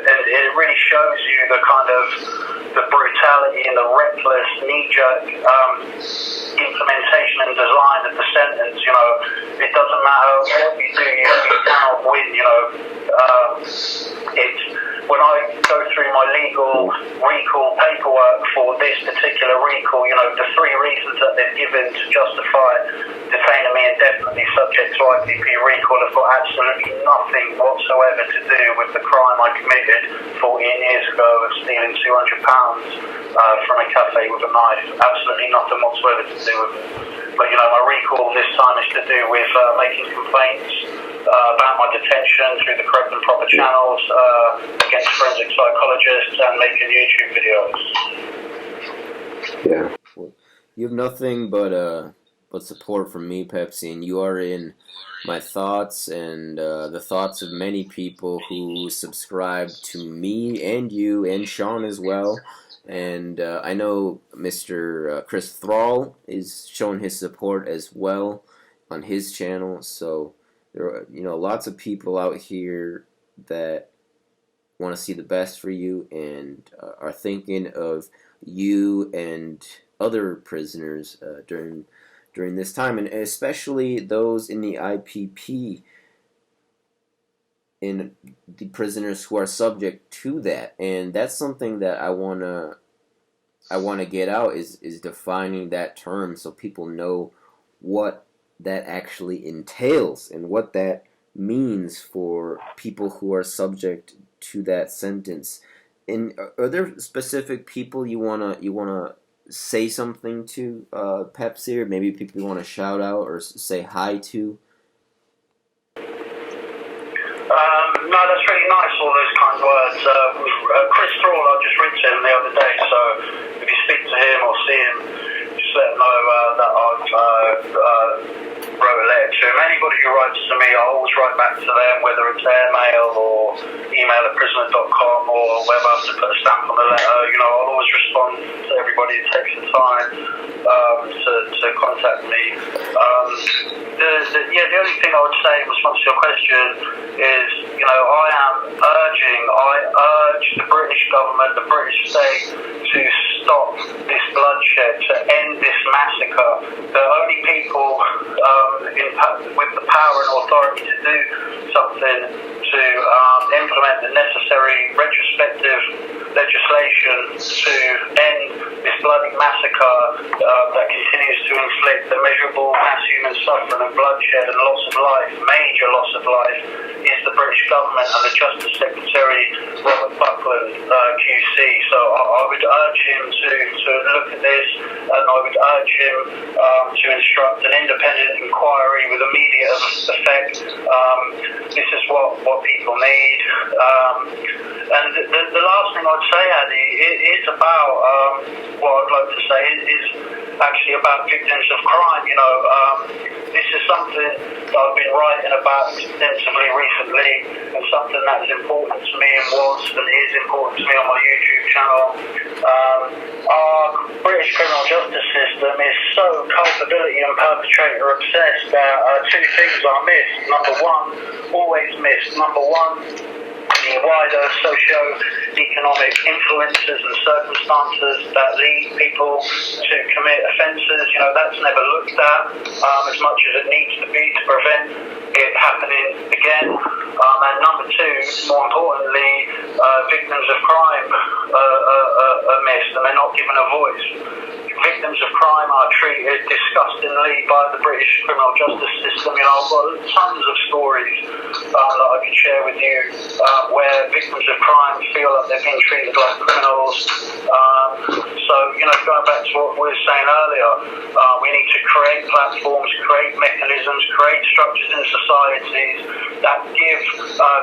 And it really shows you the kind of the brutality and the reckless knee-jerk implementation and design of the sentence. You know, it doesn't matter what you do, you cannot win. You know, it's when I go through my legal recall paperwork for this particular recall, you know, the 3 reasons that they've given to justify detaining me indefinitely subject to IPP recall have got absolutely nothing whatsoever to do with the crime I committed 14 years ago of stealing £200 from a cafe with a knife. Absolutely nothing whatsoever to do with it. But, you know, my recall this time is to do with making complaints about my detention through the correct and proper channels against forensic psychologists and making YouTube videos. Yeah, well, you have nothing but support from me, Pepsi, and you are in my thoughts and the thoughts of many people who subscribe to me and you and Sean as well. And I know Mr. Chris Thrall is showing his support as well on his channel. So there are, you know, lots of people out here that want to see the best for you and are thinking of you and other prisoners during this time, and especially those in the IPP, in the prisoners who are subject to that. And that's something that I wanna get out, is defining that term so people know what that actually entails and what that means for people who are subject to that sentence. And are there specific people you wanna say something to, Pepsi, or maybe people you want to shout out or say hi to? No, that's really nice, all those kind words. Chris Thrall, I just read to him the other day, so if you speak to him or see him, just let him know that I've wrote a letter to him. Anybody who writes to me, I always write back to them, whether it's airmail or email at imprisonment.com or whether I have to put a stamp on the letter. I'll always respond to everybody who takes the time to contact me. The only thing I would say in response to your question is, I urge the British government, the British state, to stop this bloodshed, to end this massacre. The only people with the power and authority to do something to implement the necessary retrospective legislation to end this bloody massacre that continues to inflict immeasurable mass human suffering and bloodshed and loss of life, major loss of life, is the British government and the Justice Secretary, Robert Buckland, QC. So I would urge him to look at this, and I would urge him to instruct an independent inquiry with immediate effect. This is what people need. And the last thing I'd say, Addy, is about what I'd like to say is actually about victims of crime. This is something that I've been writing about extensively recently, and something that is important to me and is important to me on my YouTube channel. Our British criminal justice system is so culpability and perpetrator obsessed that two things are missed. Always missed. Number one, the wider socio-economic influences and circumstances that lead people to commit offences. That's never looked at as much as it needs to be to prevent it happening again. And number two, more importantly, victims of crime are missed and they're not given a voice. Victims of crime are treated disgustingly by the British criminal justice system. I've got tons of stories that I could share with you where victims of crime feel like they're being treated like criminals. So, going back to what we were saying earlier, we need to create platforms, create mechanisms, create structures in societies that give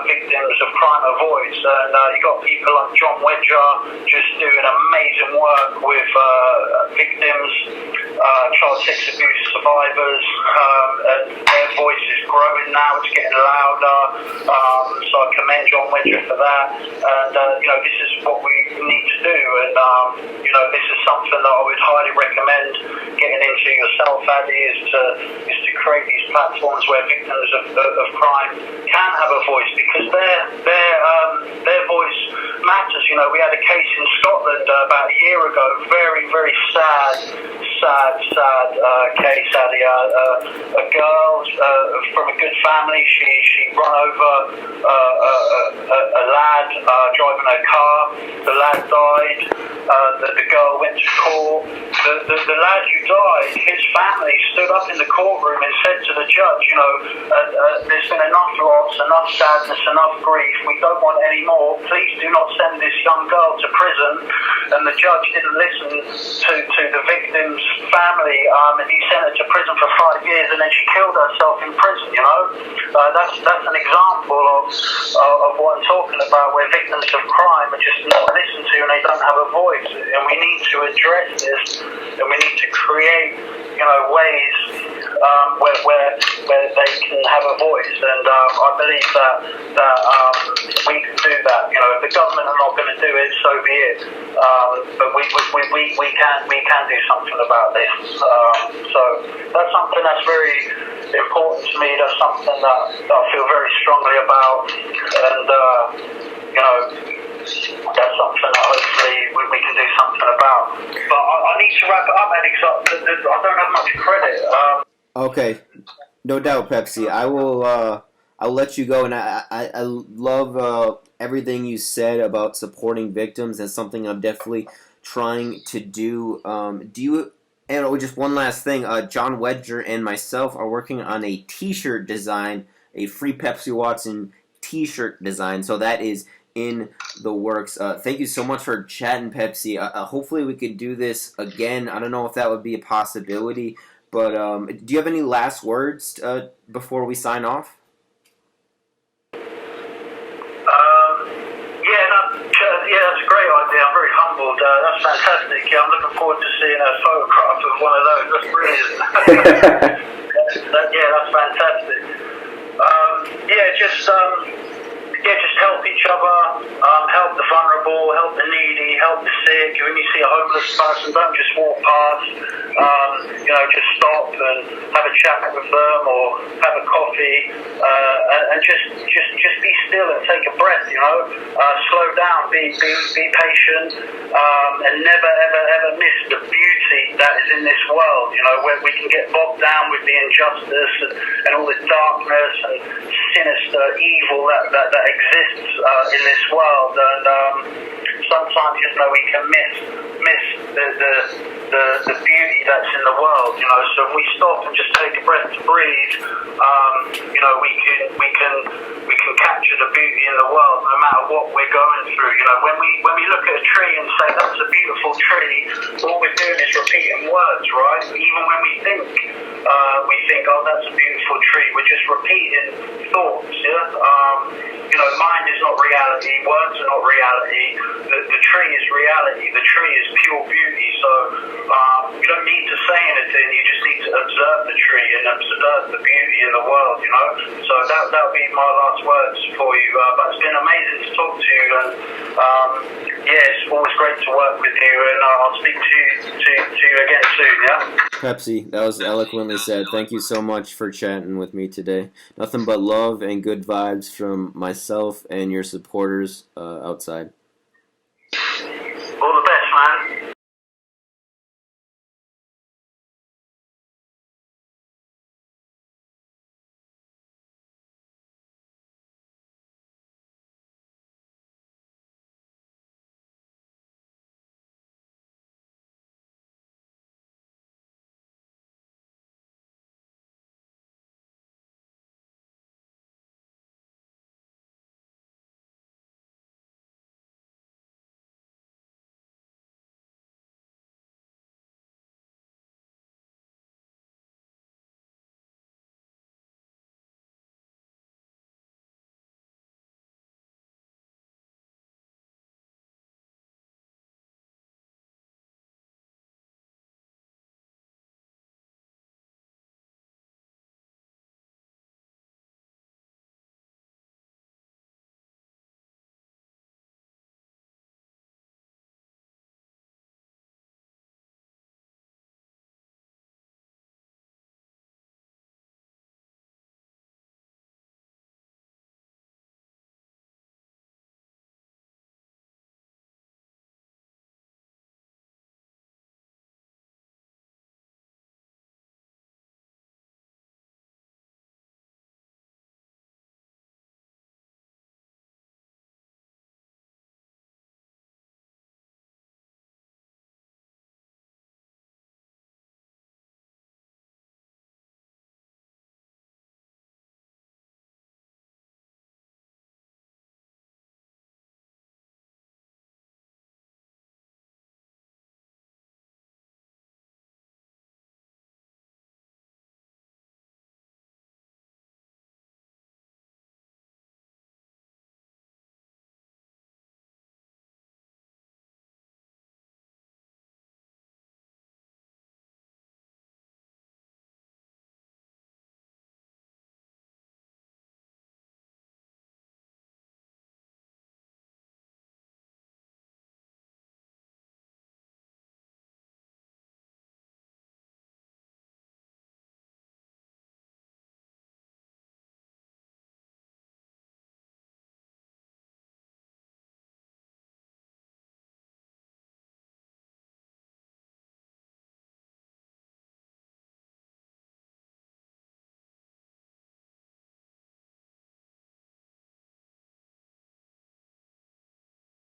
victims of crime a voice. And you've got people like John Wedger just doing amazing work with victims, child sex abuse survivors, and their voice is growing now, it's getting louder, so I commend John Wedger for that, and this is what we need to do, and this is something that I would highly recommend getting into yourself, Addy, is to create these platforms where victims of crime can have a voice, because their voice matters. We had a case in Scotland about a year ago, very, very sad case, Addy. A girl from a good family, she run over a lad driving her car. The lad died. The girl went to court. The lad who died, his family stood up in the courtroom and said to the judge, there's been enough loss, enough sadness, enough grief. We don't want any more. Please do not send this young girl to prison. And the judge didn't listen to the victim's family, and he sent her to prison for 5 years, and then she killed herself in prison. That's an example of what I'm talking about, where victims of crime are just not listened to and they don't have a voice. And we need to address this, and we need to create ways where they can have a voice. And I believe that we can do that. If the government are not going to do it, so be it. But we can do something about this. So that's something that's very important to me. That's something that I feel very strongly about, and that's something that hopefully we can do something about. But I need to wrap it up, Addy, because I don't have much credit. Okay, no doubt, Pepsi. I'll let you go, and I love everything you said about supporting victims. That's something I'm definitely trying to do. And just one last thing, John Wedger and myself are working on a t-shirt design, a free Pepsi Watson t-shirt design, so that is in the works. Thank you so much for chatting, Pepsi. Hopefully we could do this again. I don't know if that would be a possibility, but do you have any last words before we sign off? That's a great idea. I'm very humbled. That's fantastic. I'm looking forward to seeing a photograph of one of those. That's brilliant. That's fantastic. Just help each other, help the vulnerable, help the needy, help the sick. When you see a homeless person, don't just walk past. Just stop and have a chat with them or have a coffee, and just be still and take a breath. Slow down, be patient, and never ever miss the beauty that is in this world. Where we can get bogged down with the injustice and all the darkness and sinister evil that exists in this world, and sometimes we can miss the beauty that's in the world. So if we stop and just take a breath to breathe, we can capture the beauty in the world, no matter what we're going through. When we look at a tree and say that's a beautiful tree, all we're doing is repeating words, right? Even when we think, oh, that's a beautiful tree, we're just repeating thoughts. Mind is not reality, words are not reality. The tree is reality. The tree is pure beauty. So you don't need to say anything. You just need to observe the tree and observe the beauty in the world. So that'll be my last words for you. But it's been amazing to talk to you, and it's always great to work with you. And I'll speak to you again soon. Yeah. Pepsi, that was eloquently said. Thank you so much for chatting with me today. Nothing but love and good vibes from myself and your supporters outside.